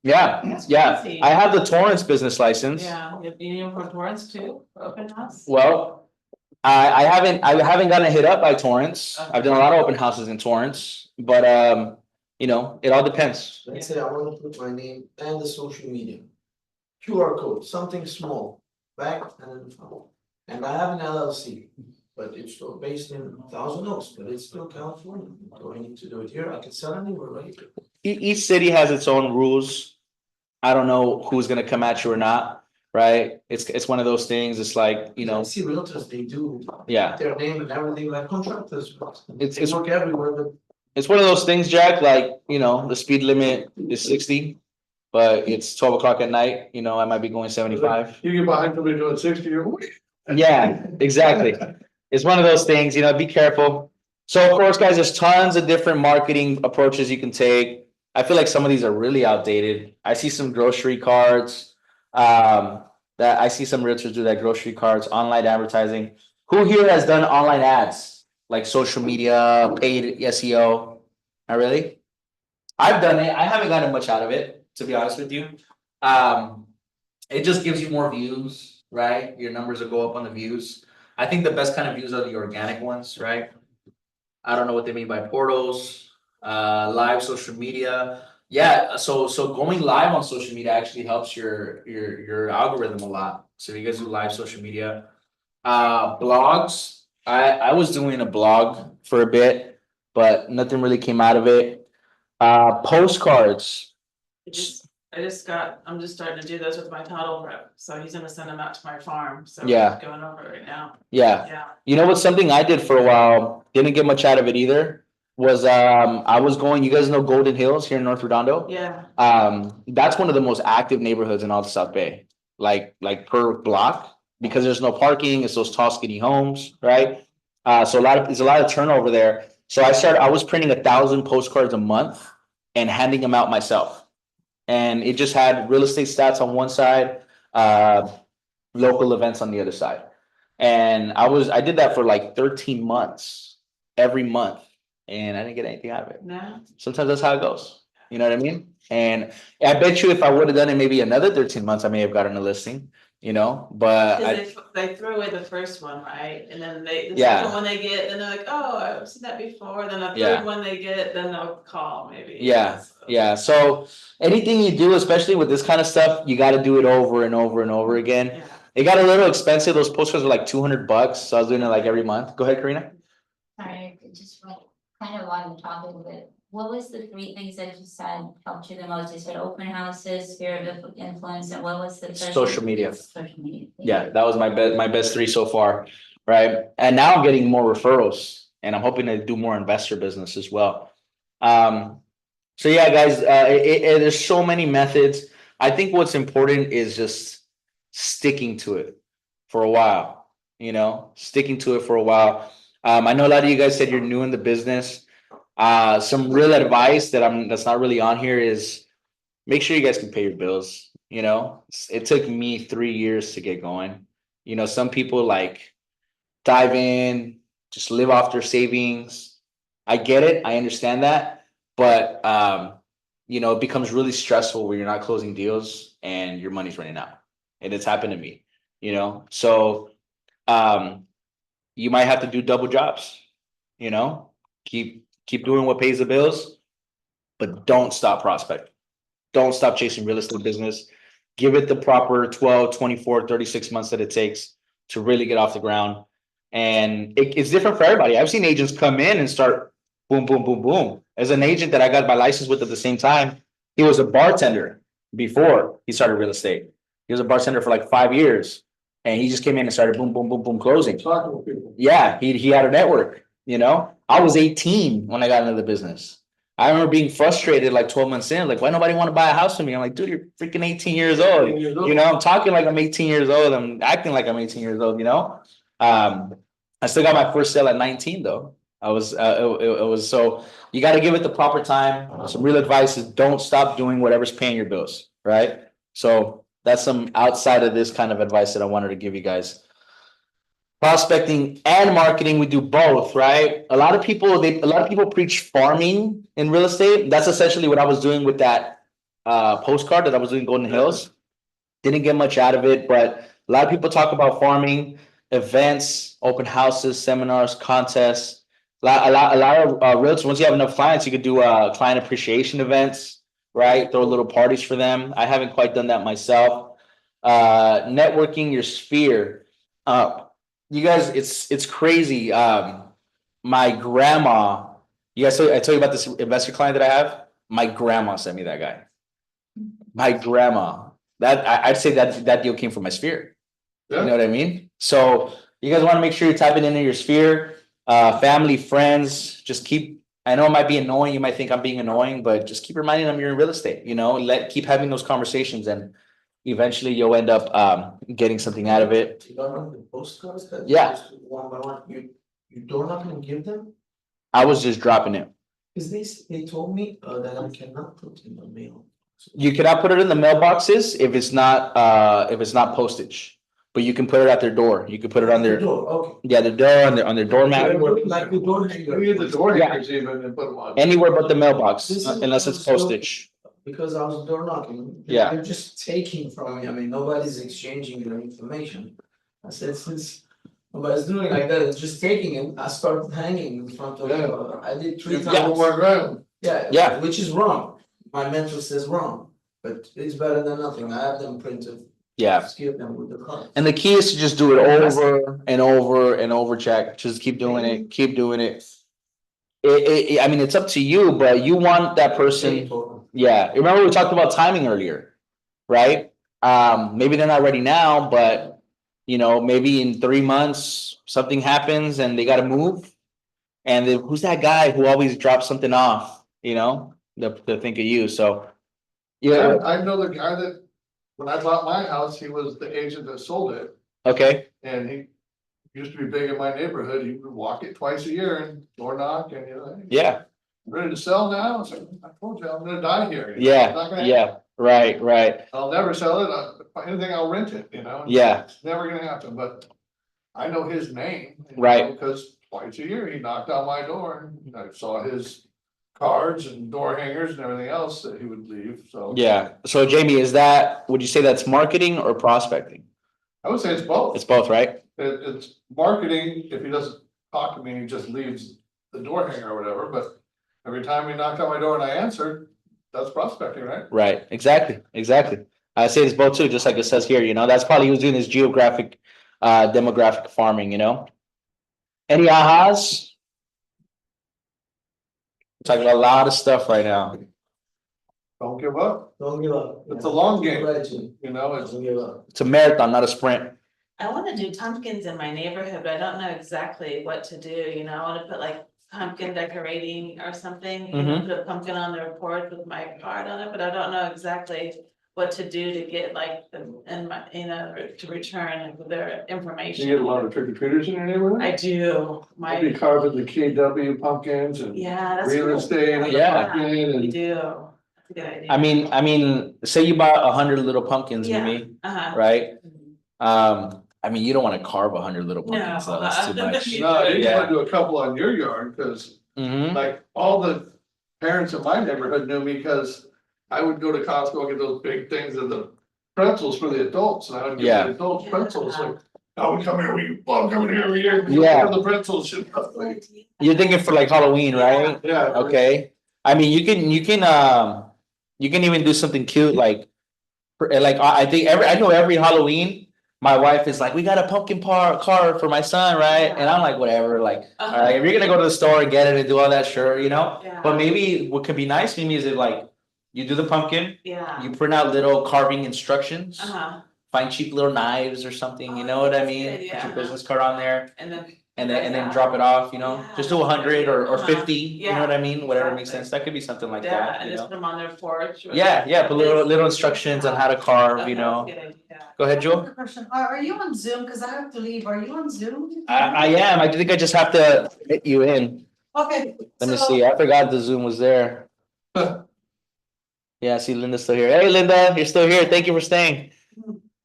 Yeah, That's yeah, crazy. I have the Torrance business license. Yeah, you know, for Torrance too, for open house. Well, I haven't gotten hit up by Torrance. I've done a lot of open houses in Torrance, but you know, it all depends. Let's say I wanna put my name and the social media. QR code, something small, back and then front. And I have an LLC, but it's still based in Thousand Oaks, but it's still California. Do I need to do it here? I can sell anywhere, right? Each city has its own rules. I don't know who's gonna come at you or not, right? It's one of those things, it's like, you I know, see realtors, they do yeah. their name and everything like contractors. It's They work everywhere, but it's one of those things, Jack, like, you know, the speed limit is 60. But it's 12 o'clock at night, you know, I might be going 75. You get behind somebody doing 60, you're. "Wait." Yeah, exactly. It's one of those things, you know, be careful. So of course, guys, there's tons of different marketing approaches you can take. I feel like some of these are really outdated. I see some grocery cards. That I see some realtors do that, grocery cards, online advertising. Who here has done online ads? Like social media, paid SEO? Not really? I've done it. I haven't gotten much out of it, to be honest with you. It just gives you more views, right? Your numbers will go up on the views. I think the best kind of views are the organic ones, right? I don't know what they mean by portals, live social media. Yeah, so going live on social media actually helps your algorithm a lot. So you guys do live social media. Blogs. I was doing a blog for a bit, but nothing really came out of it. Postcards. I'm just starting to do those with my title rep, so he's gonna send them out to my farm, so. Yeah. Going over it right now, Yeah. yeah. You know what's something I did for a while, didn't get much out of it either, was I was going, you guys know Golden Hills here in North Redondo? Yeah, That's one of the most active neighborhoods in all the South Bay, like per block, because there's no parking, it's those tall skinny homes, right? So there's a lot of turnover there. So I was printing 1,000 postcards a month and handing them out myself. And it just had real estate stats on one side, local events on the other side. And I did that for like 13 months, every month, and I didn't get anything out of it. no, Sometimes that's how it goes. You know what I mean? And I bet you if I would have done it maybe another 13 months, I may have gotten a listing, you know, but cause they threw away the first one, right, and then the Yeah. second one they get, then they're like, oh, I've seen that before, then the Yeah. third one they get, then they'll call maybe. Yeah, So- yeah. So anything you do, especially with this kind of stuff, you got to do it over and over and over again. Yeah. It got a little expensive. Those postcards were like $200, so I was doing it like every month. Go ahead, Karina. Sorry, I just went kind of on the topic of it. What was the three things that you said helped you the most? You said open houses, sphere of influence, and what was the third? Social media. Social media. Yeah, that was my best three so far, right? And now I'm getting more referrals, and I'm hoping to do more investor business as well. So yeah, guys, there's so many methods. I think what's important is just sticking to it for a while, you know, sticking to it for a while. I know a lot of you guys said you're new in the business. Some real advice that's not really on here is make sure you guys can pay your bills. You know, it took me 3 years to get going. You know, some people like dive in, just live off their savings. I get it. I understand that. But, you know, it becomes really stressful when you're not closing deals and your money's running out. And it's happened to me, you know, so you might have to do double jobs, you know, keep doing what pays the bills, but don't stop prospecting. Don't stop chasing real estate business. Give it the proper 12, 24, 36 months that it takes to really get off the ground. And it's different for everybody. I've seen agents come in and start boom, boom, boom, boom. As an agent that I got my license with at the same time, he was a bartender before he started real estate. He was a bartender for like 5 years. And he just came in and started boom, boom, boom, boom, closing. Talking with people. Yeah, he had a network, you know. I was 18 when I got into the business. I remember being frustrated like 12 months in, like, why nobody want to buy a house from me? I'm like, dude, you're freaking 18 years old. You know, I'm talking like I'm 18 years old. I'm acting like I'm 18 years old, you know? I still got my first sale at 19 though. It was so you got to give it the proper time. Some real advice is don't stop doing whatever's paying your bills, right? So that's some outside of this kind of advice that I wanted to give you guys. prospecting and marketing, we do both, right? A lot of people preach farming in real estate. That's essentially what I was doing with that postcard that I was doing in Golden Hills. Didn't get much out of it, but a lot of people talk about farming, events, open houses, seminars, contests. A lot of realtors, once you have enough clients, you could do client appreciation events, right? Throw little parties for them. I haven't quite done that myself. Networking your sphere. You guys, it's crazy. My grandma, I told you about this investor client that I have. My grandma sent me that guy. My grandma. I'd say that deal came from my sphere. You know what I mean? So you guys want to make sure you're tapping into your sphere, family, friends, just keep, I know it might be annoying. You might think I'm being annoying, but just keep reminding them you're in real estate, keep having those conversations and eventually you'll end up, getting something out of it. You don't know the postcards that. Yeah. Just one by one, you don't have to give them, I was just dropping it. cause they told me, that I cannot put in the mail. You cannot put it in the mailboxes if it's not postage, but you can put it at their door. You can put it on The their, door, okay. yeah, the door on their doormat, Like the door hanger. We need the door Yeah. hangers even and put them on. anywhere but the mailbox, This is- unless it's postage. Because I was door knocking. Yeah. They're just taking from me, I mean, nobody's exchanging their information. I said, since nobody's doing like that, it's just taking it, I started hanging in front of, I did 3 You times. got more ground. Yeah. Which is wrong, my mentor says wrong, but it's better than nothing, I have them printed. Yeah. Just give them with the client. And the key is to just do it over and over and over, Jack. Just keep doing it, keep doing it. I mean, it's up to you, but you want that person. Yeah, remember we talked about timing earlier, right? Maybe they're not ready now, but maybe in 3 months, something happens and they gotta move. And then who's that guy who always drops something off, they'll think of you, so. Yeah, I know the guy that, when I bought my house, he was the agent that sold it, okay, and he used to be big in my neighborhood, he would walk it twice a year and door knock and, hey, yeah, ready to sell now? It's like, I told you, I'm gonna die here. It's not gonna happen. yeah, right, I'll never sell it, anything, I'll rent it, Yeah. It's never gonna happen, but I know his name. Right. Because twice a year he knocked on my door and I saw his cards and door hangers and everything else that he would leave, so. yeah. So Jamie, would you say that's marketing or prospecting? I would say it's both. It's both, right? It's marketing, if he doesn't talk to me, he just leaves the door hanger or whatever, but every time he knocked on my door and I answered, that's prospecting, right? Right, exactly. I say it's both too, just like it says here, that's probably who's doing this geographic, demographic farming, Any ahas? We're talking a lot of stuff right now. Don't give up, Don't give up. It's a long game. Right, it's, don't give up. It's a marathon, not a sprint. I wanna do pumpkins in my neighborhood, but I don't know exactly what to do, I wanna put like pumpkin decorating or something. Put a pumpkin on the report with my card on it, but I don't know exactly what to do to get like them in my, to return their information. you get a lot of trick or treaters in your neighborhood? I do, I'll be my, carving the KW pumpkins and yeah, that's real cool. estate and Yeah. pumpkin We and. do, that's a good idea. I mean, say you bought 100 little pumpkins, Yeah. Mimi, Uh-huh. right? I mean, you don't wanna carve 100 little pumpkins, though, that's too much. No, you Yeah. wanna do a couple on your yard, cause Mm-hmm, like all the parents in my neighborhood knew me, cause I would go to Costco and get those big things of the pretzels for the adults, and I would Yeah. give the adults pretzels, like, I would come here, we love coming here every year. Yeah. The pretzels should. you're thinking for like Halloween, right? Yeah. Okay, I mean, you can even do something cute, like I think I know every Halloween, my wife is like, we got a pumpkin car for my son, right? And I'm like, whatever, like, all right, if you're gonna go to the store and get it and do all that, sure, Yeah. but maybe what could be nice, Mimi, is it like, you do the pumpkin, Yeah. you print out little carving instructions, Uh-huh, find cheap little knives or something, you know Oh, what I that's mean? good, Put yeah. your business card on there. and then. And then drop it off, just do 100 or Uh-huh. 50, you know what I mean, whatever makes Exactly. sense, that could be something like Yeah, that, and you just know? put them on their porch. or Yeah, something. put little instructions on how to carve, Okay, that's a good idea. go ahead, Jewel. Quick question, are you on Zoom? Cause I have to leave, are you on Zoom? I am, I think I just have to hit you in, Okay. let me so- see, I forgot the Zoom was there. Yeah, I see Linda's still here, hey Linda, you're still here, thank you for staying.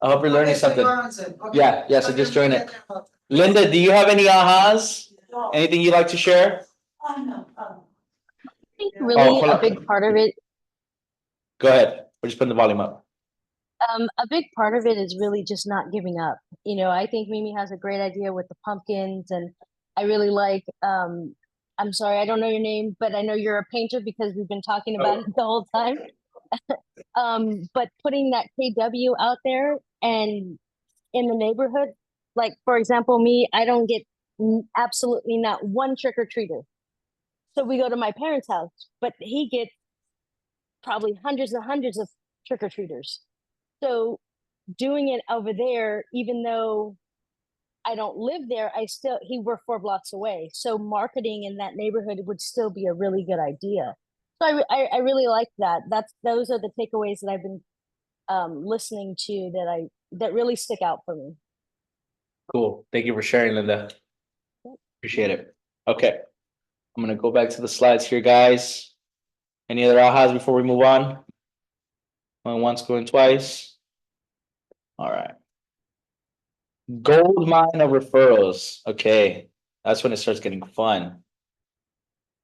I hope you're learning Okay, so something. you're on Zoom. Okay. Yeah, so Okay, just join it. okay. Linda, do you have any ahas? No, Anything you'd like to share? no, think Yeah. really hold a on. big part of it, Go ahead. We're just putting the volume up. a big part of it is really just not giving up. You know, I think Mimi has a great idea with the pumpkins, and I really like. I'm sorry, I don't know your name, but I know you're a painter because we've been talking about it the whole time. But putting that KW out there and in the neighborhood, like for example, me, I don't get absolutely not one trick or treater. So we go to my parents' house, but he gets probably hundreds and hundreds of trick or treaters. So doing it over there, even though I don't live there, we're 4 blocks away. So marketing in that neighborhood would still be a really good idea. So I really like that. Those are the takeaways that I've been listening to that really stick out for me. Cool. Thank you for sharing, Linda. Appreciate it. Okay. I'm gonna go back to the slides here, guys. Any other ahas before we move on? Going once, going twice. All right. Gold mine of referrals. Okay, that's when it starts getting fun.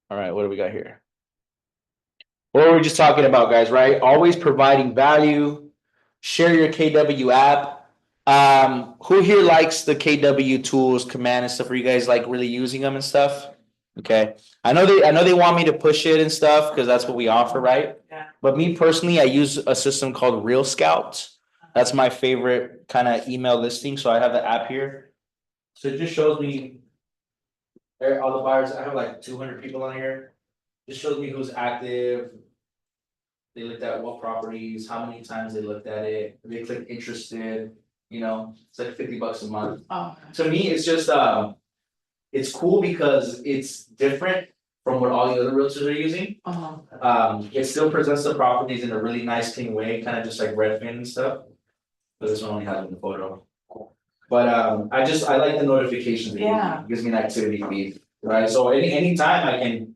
All right, what do we got here? What were we just talking about, guys, right? Always providing value. Share your KW app. Who here likes the KW tools, command and stuff? Are you guys like really using them and stuff? Okay, I know they want me to push it and stuff because that's what we offer, right? Yeah. But me personally, I use a system called Real Scout. That's my favorite kind of email listing. So I have the app here. So it just shows me all the buyers. I have like 200 people on here. Just shows me who's active. They looked at what properties, how many times they looked at it. They clicked interested. You know, it's like $50 a month. Oh, To me, it's just it's cool because it's different from what all the other realtors are using. It still presents the properties in a really nice, clean way, kind of just like Redfin and stuff. But this one only has the photo. But I like the notifications. It gives me. Yeah. It gives me an activity feed, right? So anytime I can.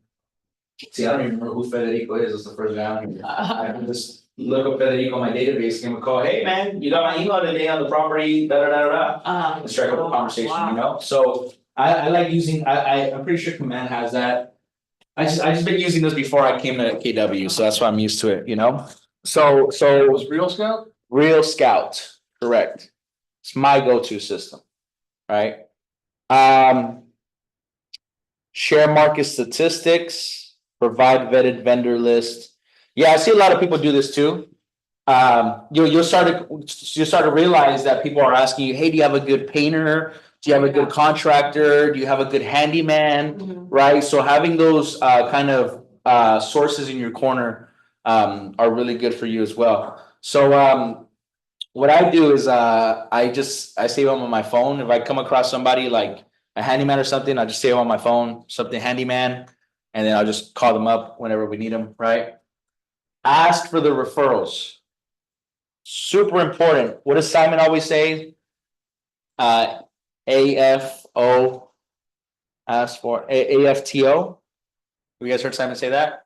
See, I don't even remember who Federico is. It's the first guy on here. I can just look up Federico on my database, give him a call. Hey, man, you got my email today on the property, da da da da. Let's strike up a conversation, you know? So I like using. I'm pretty sure Command has that. I just been using this before I came to KW, so that's why I'm used to it, you know? So It was Real Scout? Real Scout, correct. It's my go-to system, right? Share market statistics, provide vetted vendor list. Yeah, I see a lot of people do this too. You'll start to realize that people are asking you, hey, do you have a good painter? Do you have a good contractor? Do you have a good handyman? Right? So having those kind of sources in your corner are really good for you as well. So what I do is I save them on my phone. If I come across somebody like a handyman or something, I just save them on my phone, something handyman, and then I'll just call them up whenever we need them, right? Ask for the referrals. Super important. What does Simon always say? AFO. Ask for AFTO. You guys heard Simon say that?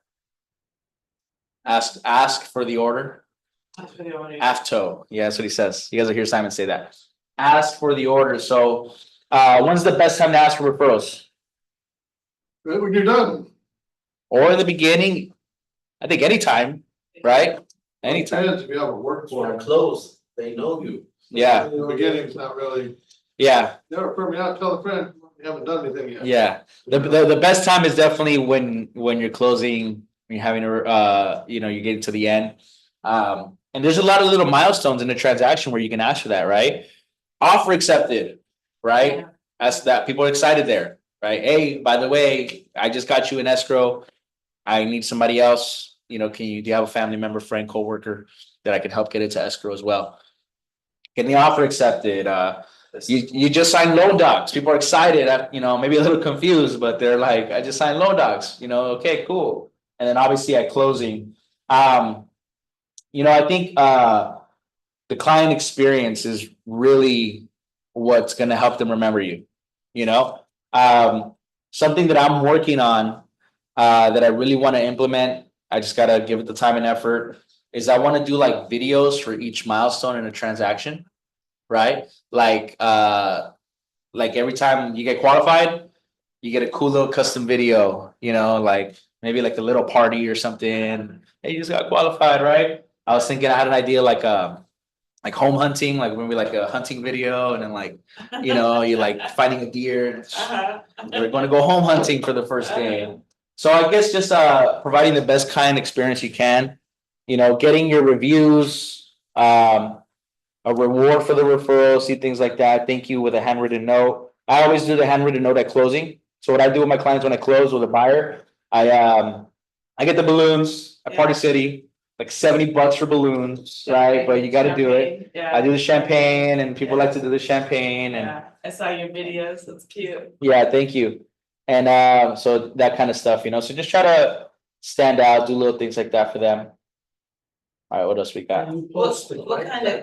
Ask for the order. AFTO. Yeah, that's what he says. You guys will hear Simon say that. Ask for the order. So when's the best time to ask for referrals? Right when you're done. Or in the beginning? I think anytime, right? Anytime. Depends if you have a work for it. Close, they know you. Yeah. In the beginning, it's not really, Yeah, never refer me out, tell a friend, you haven't done anything yet. yeah. The best time is definitely when you're closing, when you're having you're getting to the end. And there's a lot of little milestones in the transaction where you can ask for that, right? Offer accepted, right? That's that. People are excited there, right? Hey, by the way, I just got you in escrow. I need somebody else. Do you have a family member, friend, coworker that I can help get into escrow as well? Getting the offer accepted. You just signed loan docs. People are excited. Maybe a little confused, but they're like, I just signed loan docs. Okay, cool. And then obviously at closing, I think the client experience is really what's going to help them remember you. Something that I'm working on that I really want to implement. I just got to give it the time and effort. Is I want to do like videos for each milestone in a transaction. right? Like every time you get qualified, you get a cool little custom video, like maybe like a little party or something. Hey, you just got qualified, right? I was thinking I had an idea like home hunting, like maybe like a hunting video, and then like, you like finding a deer. We're going to go home hunting for the first day. So I guess just providing the best kind experience you can, getting your reviews, a reward for the referral, see things like that. Thank you with a handwritten note. I always do the handwritten note at closing. So what I do with my clients when I close with a buyer, I get the balloons at Party City, like $70 for balloons, right? But you got to do it. I do the champagne, and people like to do the champagne, and Yeah, I saw your videos, it's cute. yeah, thank you. And so that kind of stuff, so just try to stand out, do little things like that for them. All right, what else we got? And you post it, What right? kind of,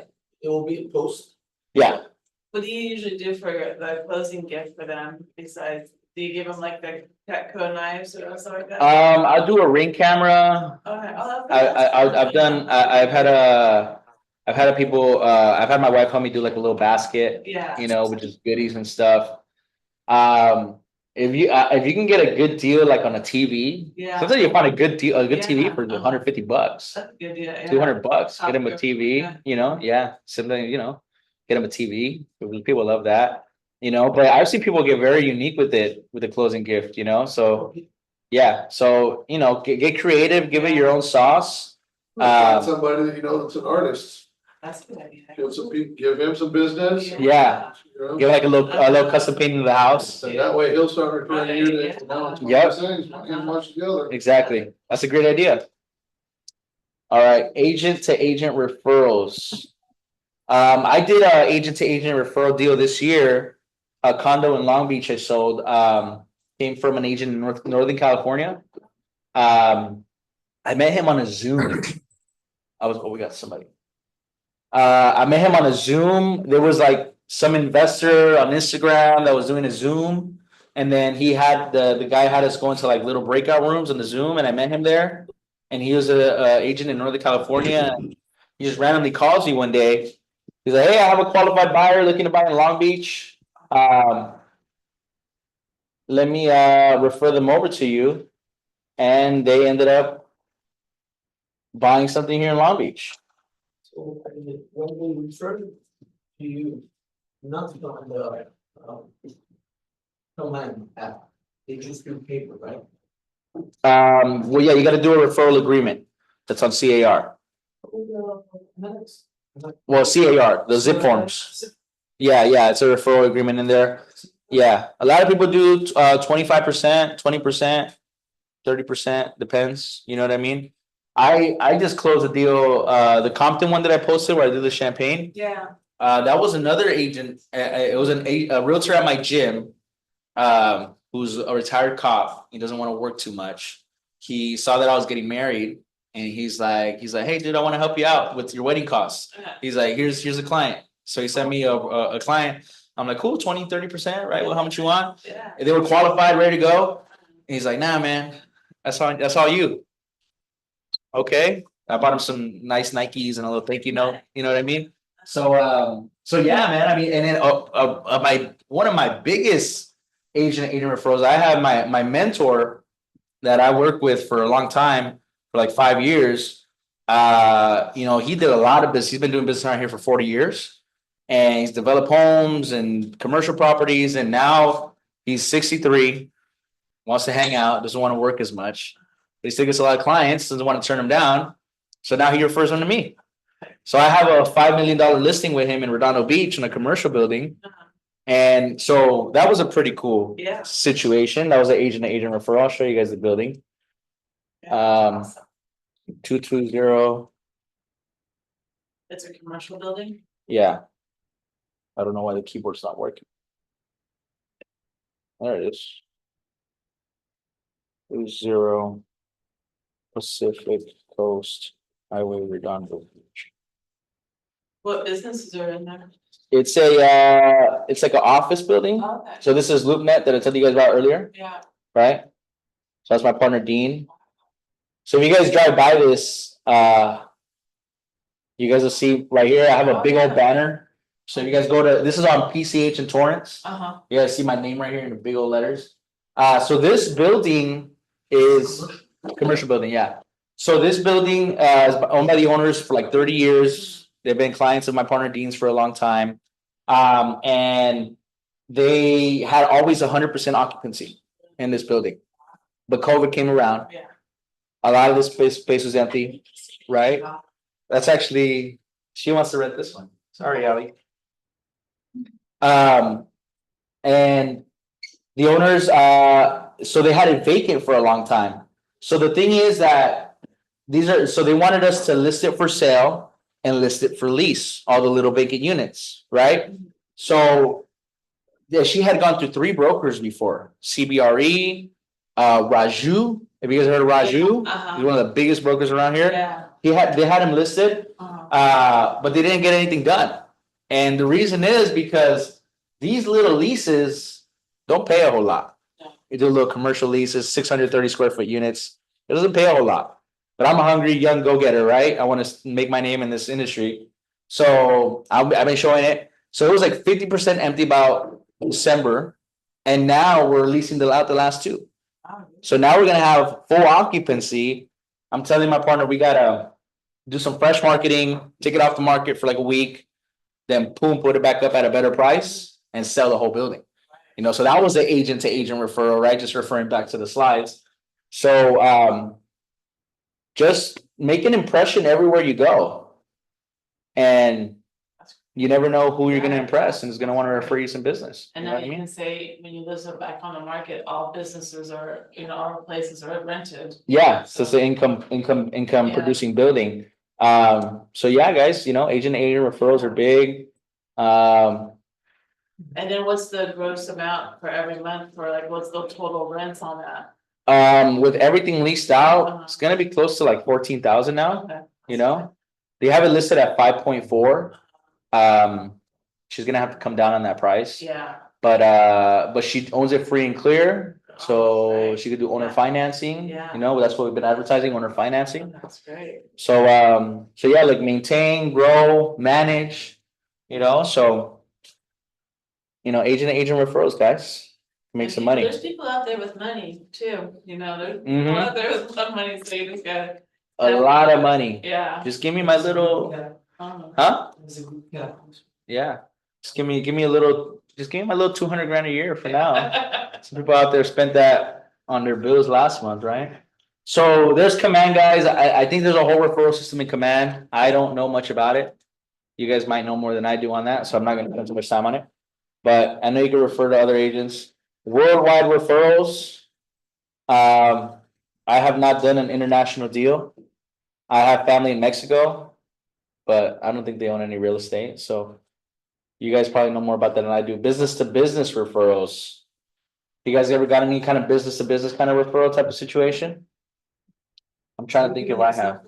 It will be a post. Yeah. what do you usually do for the closing gift for them besides, do you give them like the Cutco knives or something like that? I'll do a ring camera. Okay, oh, I've done, I've had people, I've had my wife help me do like a little basket, Yeah. which is goodies and stuff. If you can get a good deal like on a TV, Yeah. sometimes you find a good deal, a good TV Yeah, for uh-huh. $150, That's a good idea, yeah. $200, get them a Yeah. TV, yeah, something, get them a TV. People love that, but I've seen people get very unique with it, with the closing gift, so yeah, so, get creative, give it your own sauce. Find somebody that you know that's an artist, That's a good idea. give him some business. Yeah. You know, Give like a little custom painting of the house. and that way he'll start referring you to, now it's one Yep. of those things, put him much together. Exactly. That's a great idea. All right, agent to agent referrals. I did a agent to agent referral deal this year. A condo in Long Beach I sold, came from an agent in Northern California. I met him on a Zoom. We got somebody. I met him on a Zoom. There was like some investor on Instagram that was doing a Zoom. And then the guy had us go into like little breakout rooms on the Zoom, and I met him there. And he was a agent in Northern California. He just randomly calls me one day. He's like, "Hey, I have a qualified buyer looking to buy in Long Beach. Let me refer them over to you." And they ended up buying something here in Long Beach. So when we refer to you, not on the command app, they just do paper, right? Well, yeah, you got to do a referral agreement. That's on CAR. Well, CAR, the zip forms. Yeah, it's a referral agreement in there. Yeah, a lot of people do 25%, 20%, 30%, depends. You know what I mean? I just closed a deal, the Compton one that I posted where I did the champagne. Yeah. That was another agent. It was a realtor at my gym, who's a retired cop. He doesn't want to work too much. He saw that I was getting married, and he's like, "Hey, dude, I want to help you out with your wedding costs." He's like, "Here's a client." So he sent me a client. I'm like, "Cool, 20, 30%, right? Well, how much you want?" Yeah. And they were qualified, ready to go. And he's like, "Nah, man, that's all you." Okay. I bought him some nice Nikes and a little thank you note. You know what I mean? So yeah, man. I mean, and then one of my biggest agent referrals, I had my mentor that I worked with for a long time, for like 5 years. He did a lot of business. He's been doing business around here for 40 years, and he's developed homes and commercial properties. And now he's 63, wants to hang out, doesn't want to work as much. But he still gets a lot of clients, doesn't want to turn them down. So now he refers them to me. So I have a $5 million listing with him in Redondo Beach in a commercial building. And so that was a pretty cool situation. That was an agent to agent referral. I'll show you guys the building. 220. It's a commercial building? Yeah. I don't know why the keyboard's not working. There it is. 20 Pacific Coast Highway, Redondo Beach. What businesses are in there? It's like an office building. Okay. So this is LoopNet that I told you guys about earlier, Yeah. right? So that's my partner Dean. So if you guys drive by this, you guys will see right here. I have a big old banner So if you guys go to, this is on PCH and Torrance. Uh-huh. You guys see my name right here in the big old letters. So this building is commercial building, yeah. So this building is owned by the owners for like 30 years. They've been clients of my partner Dean's for a long time. And they had always 100% occupancy in this building. But COVID came around. Yeah. A lot of this space was empty, right? That's actually, she wants to rent this one. Sorry, Ally. And the owners, so they had it vacant for a long time. So the thing is that so they wanted us to list it for sale and list it for lease, all the little vacant units, right? So yeah, she had gone through 3 brokers before, CBRE, Raju. Have you guys heard of Raju? Uh-huh. He's one of the biggest brokers around here. Yeah. They had him listed, but they didn't get anything done. And the reason is because these little leases don't pay a whole lot. No. You do little commercial leases, 630 square foot units. It doesn't pay a whole lot. But I'm a hungry young go-getter, right? I want to make my name in this industry. So I've been showing it. So it was like 50% empty about December. And now we're leasing out the last 2. So now we're gonna have full occupancy. I'm telling my partner, we gotta do some fresh marketing, take it off the market for like a week, then boom, put it back up at a better price and sell the whole building. You know, so that was the agent to agent referral, right? Just referring back to the slides. So just make an impression everywhere you go. And you never know who you're gonna impress and is gonna want to refer you some business. And You know now what I you mean? can say, when you list it back on the market, all businesses are, all places are rented. Yeah, so it's an income Yeah. producing building. So yeah, guys, agent to agent referrals are big. And then what's the gross amount for every month for like, what's the total rents on that? With everything leased out, it's gonna be close to like 14,000 now, Okay. you know? They have it listed at 5.4. She's gonna have to come down on that price. Yeah. But she owns it free and clear, so Right. she could do owner financing. Yeah. That's what we've been advertising, owner financing. That's great. So yeah, like maintain, grow, manage, so. Agent to agent referrals, guys, make some money. There's people out there with money too, there's people Mhm. out there with some money, so you just gotta, A lot of money. yeah. Just give me my little, huh? Yeah, just give me a little, just give me my little 200 grand a year for now. Some people out there spent that on their bills last month, right? So there's Command, guys. I think there's a whole referral system in Command. I don't know much about it. You guys might know more than I do on that, so I'm not gonna spend too much time on it. But I know you can refer to other agents. Worldwide referrals. I have not done an international deal. I have family in Mexico, but I don't think they own any real estate, so. You guys probably know more about that than I do. Business to business referrals. You guys ever got any kind of business to business kind of referral type of situation? I'm trying to think if I have.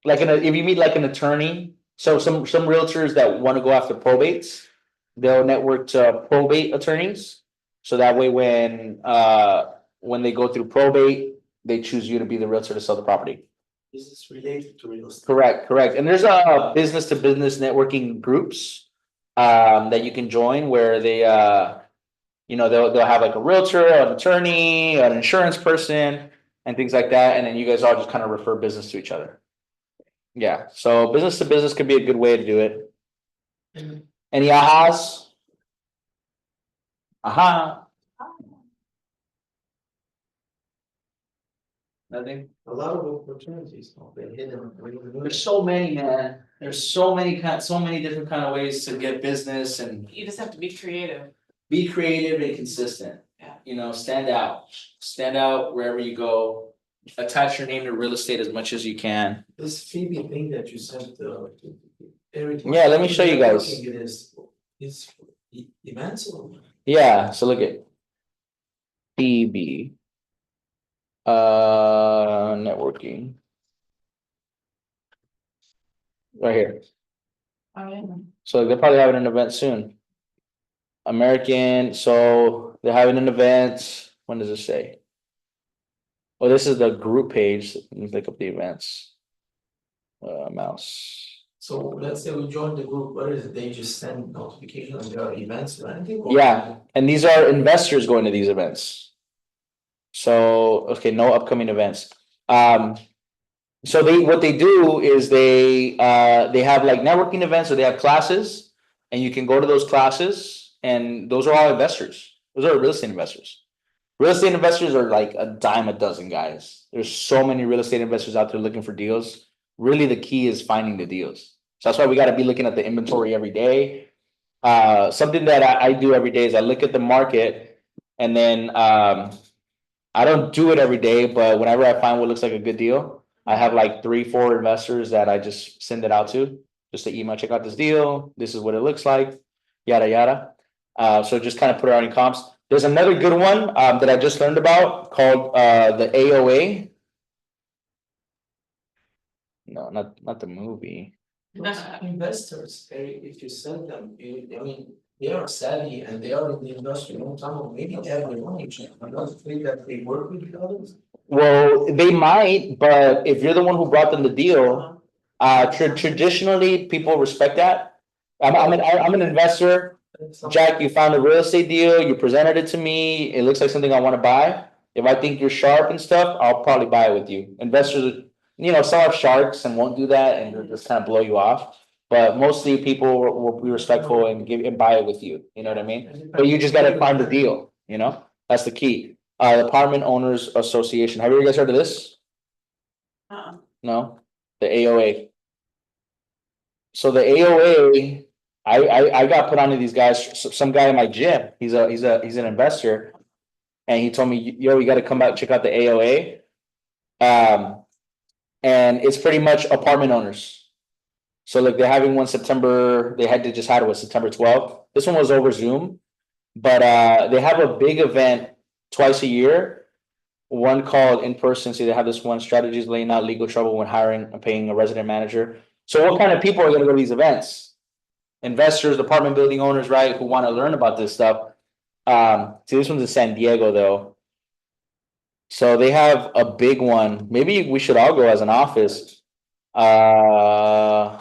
Like if you meet like an attorney, so some realtors that want to go after probates, they'll network to probate attorneys. So that way when they go through probate, they choose you to be the realtor to sell the property. Is this related to real estate? Correct. And there's a business to business networking groups that you can join where they they'll have like a realtor, an attorney, an insurance person and things like that. And then you guys all just kind of refer business to each other. Yeah, so business to business could be a good way to do it. Any ahas? Aha. Nothing? A lot of opportunities, they're hidden. There's so many, man. There's so many different kind of ways to get business and You just have to be creative. be creative and consistent. Yeah. Stand out wherever you go. Attach your name to real estate as much as you can. This Phoebe thing that you sent to Eric. Yeah, let me show you guys. It's events or? Yeah, so look at PB. Networking. Right here. Oh, yeah. So they're probably having an event soon. American, so they're having an event. When does it say? Oh, this is the group page. Let me click up the events. Mouse. So let's say we join the group, what is it? They just send notification on their events or anything? Or- Yeah, and these are investors going to these events. So, okay, no upcoming events. So what they do is they have like networking events, or they have classes. And you can go to those classes, and those are all investors. Those are real estate investors. Real estate investors are like a dime a dozen, guys. There's so many real estate investors out there looking for deals. Really, the key is finding the deals. So that's why we gotta be looking at the inventory every day. Something that I do every day is I look at the market, and then, I don't do it every day, but whenever I find what looks like a good deal, I have like 3, 4 investors that I just send it out to. Just to email, check out this deal, this is what it looks like, yada, yada. So just kind of put it out in comps. There's another good one, that I just learned about called, the AOA. No, not the movie. Those investors, if you send them, I mean, they are savvy and they are in the industry, long time, or maybe they have their own agent. I don't think that they work with others. Well, they might, but if you're the one who brought them the deal, traditionally, people respect that. I'm an investor. Jack, you found a real estate deal, you presented it to me, it looks like something I wanna buy. If I think you're sharp and stuff, I'll probably buy it with you. Investors, some are sharks and won't do that and they'll just kind of blow you off. But mostly people will be respectful and buy it with you, you know what I mean? But you just gotta find the deal, that's the key. Apartment Owners Association, have you guys heard of this? No, the AOA. So the AOA, I got put onto these guys, some guy in my gym, he's an investor. And he told me, yo, you gotta come out, check out the AOA. And it's pretty much apartment owners. So like they're having one September, they just had it was September 12th. This one was over Zoom. But they have a big event twice a year. One called in person, so they have this one, strategies laying out legal trouble when hiring and paying a resident manager. So what kind of people are gonna go to these events? Investors, apartment building owners, right, who wanna learn about this stuff. See, this one's in San Diego though. So they have a big one. Maybe we should all go as an office. I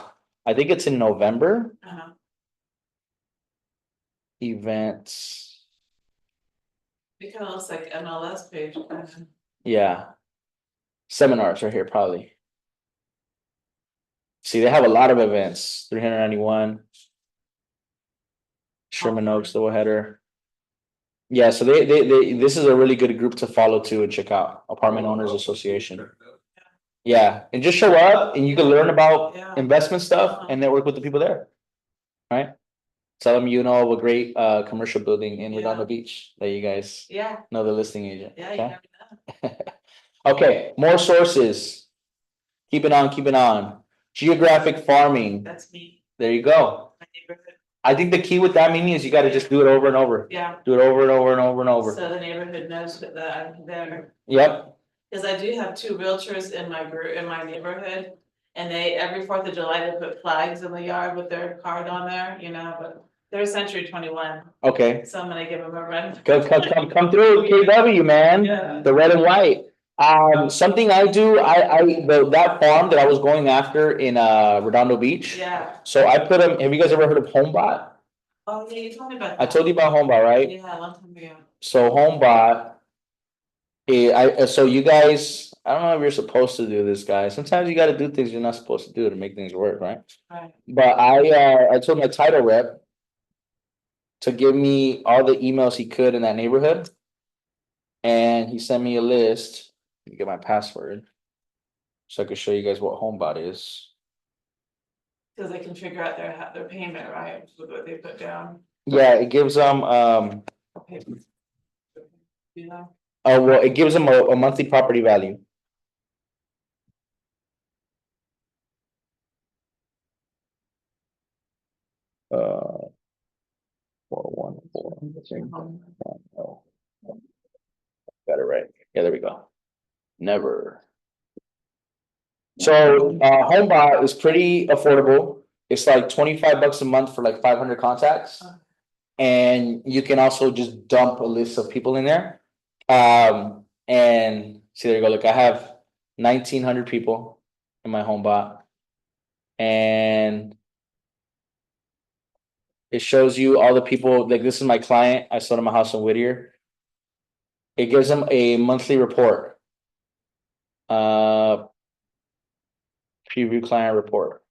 think it's in November. Events. It kind of looks like MLS page. Yeah. Seminars right here, probably. See, they have a lot of events, 391. Sherman Oaks, the header. Yeah, so they, this is a really good group to follow too and check out, Apartment Owners Association. Yeah, and just show up and you can learn about investment stuff and network with the people there. Right? Tell them you know of a great commercial building in Redondo Beach that you guys know the listing agent. Yeah, you Okay? never know. Okay, more sources. Keep it on. Geographic farming. That's me, There you go. my neighborhood. I think the key with that, Mimi, is you gotta just do it over and over. Yeah, Do it over and over and over and over. so the neighborhood knows that I'm there. Yep, Cause I do have 2 realtors in my group, in my neighborhood. And they, every 4th of July, they put flags in the yard with their card on there, but they're Century 21, okay. so I'm gonna give them a run. Come through, KW, man. Yeah. The red and white. Something I do, that farm that I was going after in Redondo Beach. Yeah, So I put them, have you guys ever heard of HomeBot? oh yeah, you told me about I that. told you about HomeBot, right? Yeah, a long time ago. So HomeBot. So you guys, I don't know if you're supposed to do this, guys. Sometimes you gotta do things you're not supposed to do to make things work, right? Right. But I told my title rep to give me all the emails he could in that neighborhood. And he sent me a list. Let me get my password. So I could show you guys what HomeBot is. Cause they can figure out their payment, right, with what they put down. Yeah, it gives them Okay. well, it gives them a monthly property value. Uh 414. Oh, got it right. Yeah, there we go. Never. So HomeBot is pretty affordable. It's like $25 a month for like 500 contacts. And you can also just dump a list of people in there. And see, there you go. Look, I have 1,900 people in my HomeBot. And it shows you all the people, like this is my client, I sold him a house in Whittier. It gives them a monthly report. Uh. Preview client report.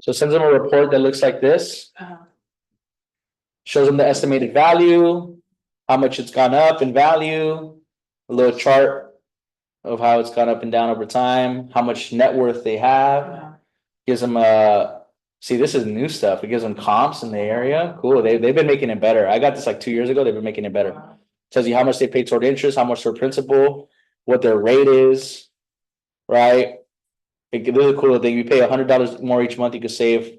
So it sends them a report that looks like this, shows them the estimated value, how much it's gone up in value, a little chart of how it's gone up and down over time, how much net worth they have. Gives them see, this is new stuff. It gives them comps in the area. Cool. They've been making it better. I got this like 2 years ago. They've been making it better. Tells you how much they pay toward interest, how much their principal, what their rate is, right? It's really cool thing. You pay $100 more each month, you could save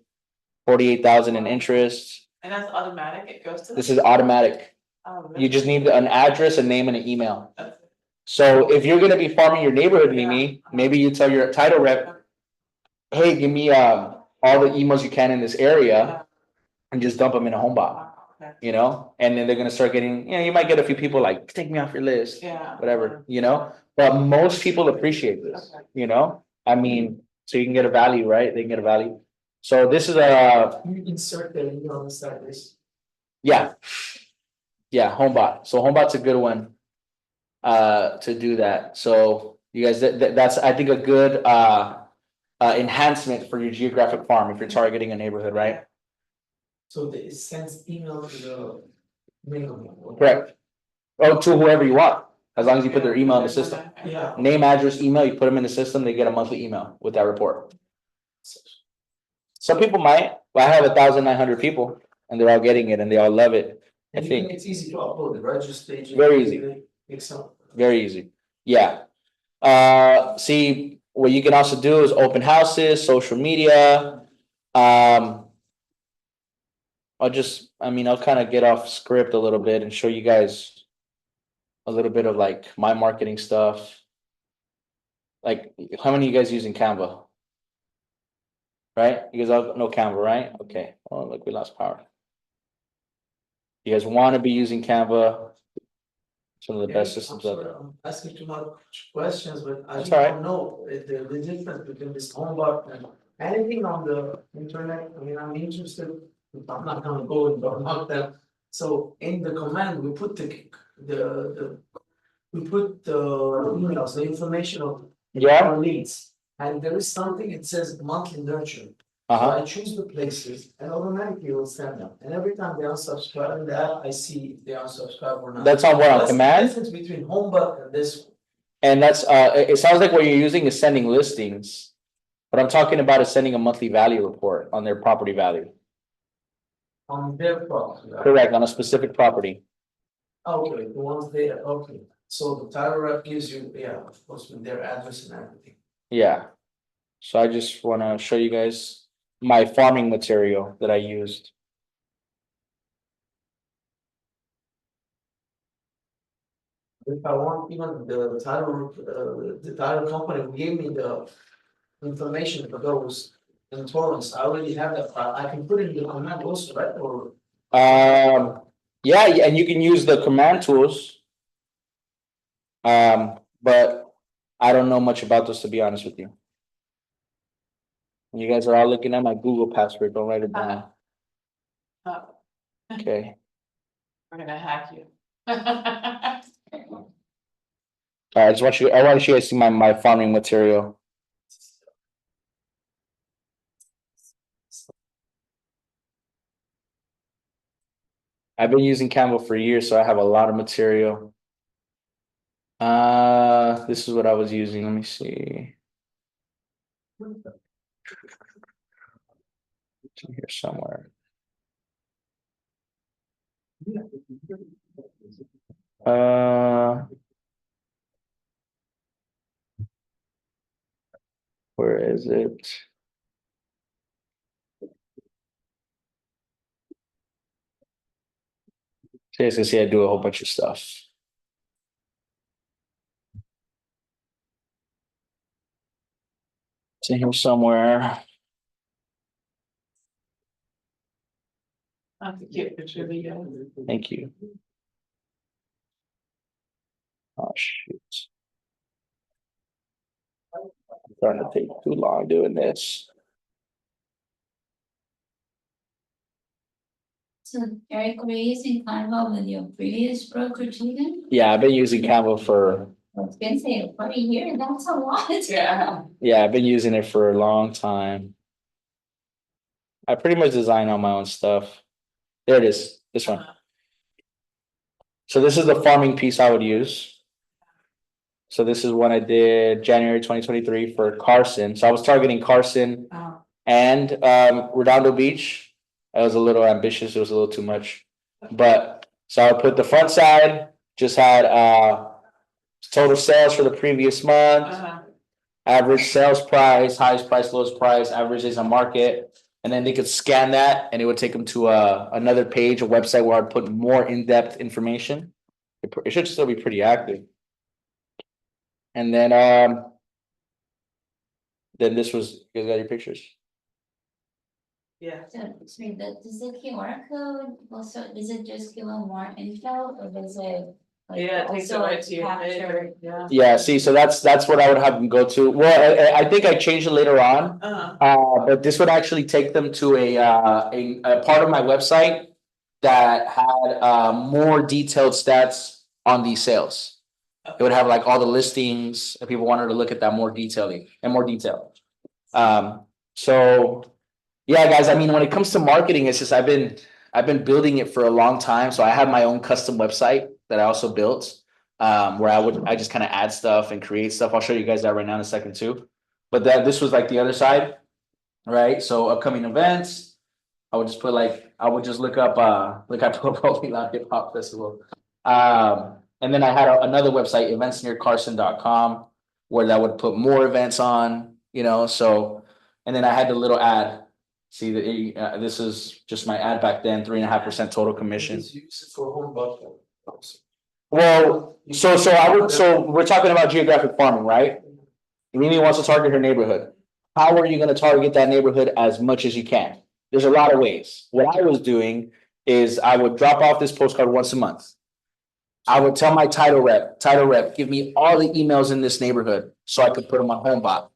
48,000 in interest. And that's automatic, it goes to. This is automatic. Oh, You just need an address, a name, and an email. really? So if you're gonna be farming your neighborhood, Mimi, maybe you tell your title rep, hey, give me all the emails you can in this area and just dump them in a home bot, you know? And then they're gonna start getting, you might get a few people like, take me off your list, Yeah. whatever, But most people appreciate this, I mean, so you can get a value, right? They can get a value. So this is You insert the email inside this. yeah. Yeah, HomeBot. So HomeBot's a good one. To do that. So you guys, that's, I think, a good enhancement for your geographic farm if you're targeting a neighborhood, right? So it sends email to the mail. Correct. Oh, to whoever you want, as long as you put their email in the system. Yeah. Name, address, email, you put them in the system, they get a monthly email with that report. Some people might, but I have 1,900 people and they're all getting it and they all love it. I And think it's easy to upload, right? Just Very easy. Excel. very easy. Yeah. See, what you can also do is open houses, social media. I'll kind of get off script a little bit and show you guys a little bit of like my marketing stuff. Like, how many of you guys using Canva? Right? You guys all know Canva, right? Okay. Oh, look, we lost power. You guys want to be using Canva? Some of the best systems out there. I'm asking too much questions, but I That's just all right. don't know the difference between this HomeBot and anything on the internet. I mean, I'm interested. I'm not gonna go and about that. So in the command, we put we put the emails, the information of Yeah. our leads. And there is something, it says monthly nurture. So Uh-huh. I choose the places and automatically it will send them. And every time they unsubscribe in the app, I see if they unsubscribe or not. That's on what, on What's the command? difference between HomeBot and this? And that's it sounds like what you're using is sending listings. What I'm talking about is sending a monthly value report on their property value. On their property, right? Correct, on a specific property. Okay, the ones they, okay, so the title rep gives you, yeah, of course, with their address and everything. Yeah. So I just wanna show you guys my farming material that I used. If I want even the title company who gave me the information for those in Torrance, I already have that file, I can put it in the command also, right, or? Yeah, and you can use the command tools. But I don't know much about this, to be honest with you. You guys are all looking at my Google password, don't write it down, Oh, okay? we're gonna hack you. I want you guys to see my farming material. I've been using Canva for years, so I have a lot of material. This is what I was using, let me see. It's in here somewhere. Where is it? So as you can see, I do a whole bunch of stuff. It's in here somewhere. That's a cute picture of you. Thank you. Oh, shoot. Starting to take too long doing this. So Eric, were you using Canva with your previous brokerage even? Yeah, I've been using Canva for, I was gonna say, for a year, that's a lot. yeah, I've been using it for a long time. I pretty much design all my own stuff. There it is, this one. So this is the farming piece I would use. So this is when I did January 2023 for Carson. So I was targeting Carson Oh. and Redondo Beach. I was a little ambitious, it was a little too much. But so I would put the front side, just had total sales for the previous month, Uh-huh. average sales price, highest price, lowest price, average days on market. And then they could scan that and it would take them to another page, a website where I'd put more in-depth information. It should still be pretty active. And then this was, you guys got your pictures? Yeah. So, sorry, does the QR code also, does it just give them more info or does it? like, Yeah, it takes it also right to your page, capture- yeah. Yeah, see, so that's what I would have them go to. Well, I think I changed it later on. But this would actually take them to a part of my website that had more detailed stats on these sales. It would have like all the listings, if people wanted to look at that more detailing and more detail. So, yeah, guys, I mean, when it comes to marketing, it's just I've been building it for a long time. So I have my own custom website that I also built. Where I just kind of add stuff and create stuff. I'll show you guys that right now in a second too. But this was like the other side, right? So upcoming events, I would just put I would just look up like I put Rolling Loud Hip Hop Festival. And then I had another website, eventsnearcarson.com, where that would put more events on, so, and then I had the little ad. See, this is just my ad back then, 3.5% total commission. It's used for home buffer. Well, so we're talking about geographic farming, right? Mimi wants to target her neighborhood. How are you gonna target that neighborhood as much as you can? There's a lot of ways. What I was doing is I would drop off this postcard once a month. I would tell my title rep, give me all the emails in this neighborhood so I could put them on HomeBot.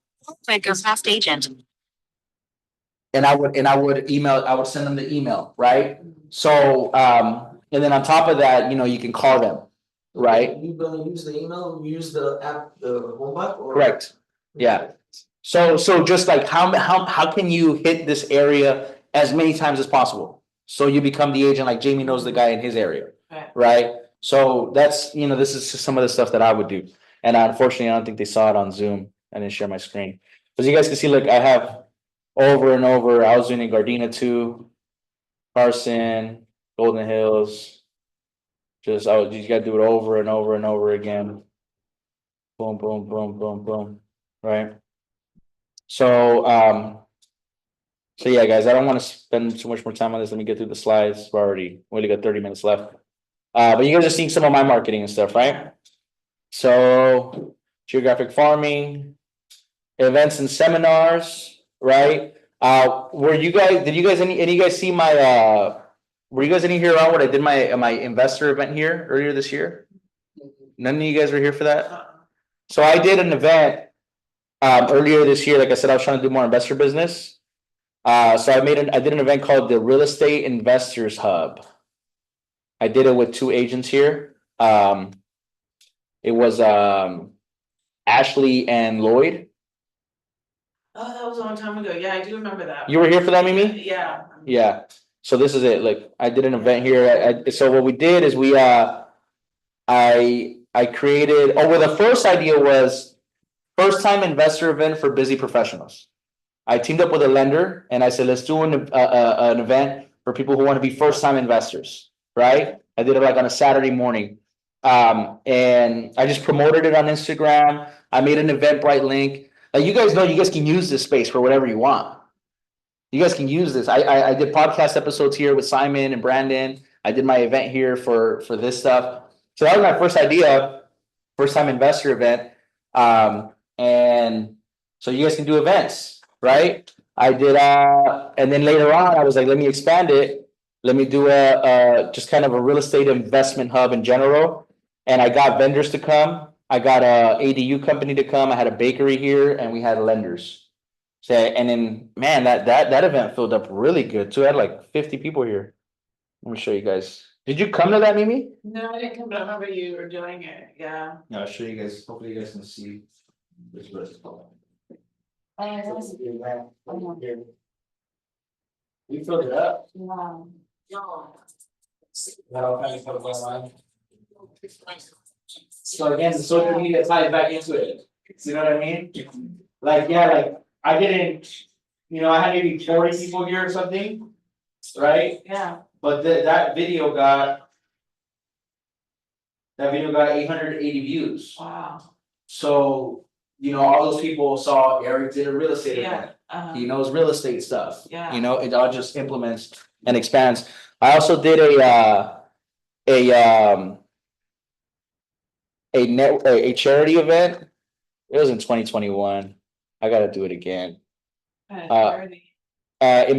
Fast agent. And I would send them the email, right? So, and then on top of that, you can call them, right? You gonna use the email, use the app, the HomeBot or? Correct. Yeah. So just like how can you hit this area as many times as possible? So you become the agent, like Jamie knows the guy in his area, right? So that's, this is just some of the stuff that I would do. And unfortunately, I don't think they saw it on Zoom. I didn't share my screen. As you guys can see, look, I have over and over, I was doing in Gardena too, Carson, Golden Hills. You gotta do it over and over and over again. Boom, boom, boom, boom, boom, right? So yeah, guys, I don't want to spend too much more time on this. Let me get through the slides. We only got 30 minutes left. But you guys are seeing some of my marketing and stuff, right? So geographic farming, events and seminars, right? Did you guys any of you guys see my were you guys any here around when I did my investor event here earlier this year? None of you guys were here for that? So I did an event earlier this year. Like I said, I was trying to do more investor business. So I did an event called the Real Estate Investors Hub. I did it with two agents here. It was Ashley and Lloyd. Oh, that was a long time ago. Yeah, I do remember that. You were here for that, Mimi? Yeah. Yeah. So this is it. Like I did an event here. So what we did is I created. Well, the first idea was first time investor event for busy professionals. I teamed up with a lender and I said, let's do an event for people who want to be first time investors, right? I did it like on a Saturday morning. And I just promoted it on Instagram. I made an Eventbrite link. Like you guys know, you guys can use this space for whatever you want. You guys can use this. I did podcast episodes here with Simon and Brandon. I did my event here for this stuff. So that was my first idea, first time investor event. And so you guys can do events, right? I did, and then later on, I was like, let me expand it. Let me do just kind of a real estate investment hub in general. And I got vendors to come. I got a ADU company to come, I had a bakery here, and we had lenders. So, and then, man, that event filled up really good too, I had like 50 people here. Let me show you guys, did you come to that, Mimi? No, I didn't come, but I remember you were doing it, yeah. No, I'll show you guys, hopefully you guys can see. This is what it's called. We filled it up. Wow. That all kind of comes online. So again, the social media ties back into it, you know what I mean? Like, yeah, like, I didn't, I had maybe 40 people here or something, right? Yeah, But that video got. That video got 880 views, wow, so, all those people saw Eric did a real estate yeah, event. He knows real estate stuff. Yeah. It all just implements and expands. I also did a charity event. It was in 2021. I gotta do it again. In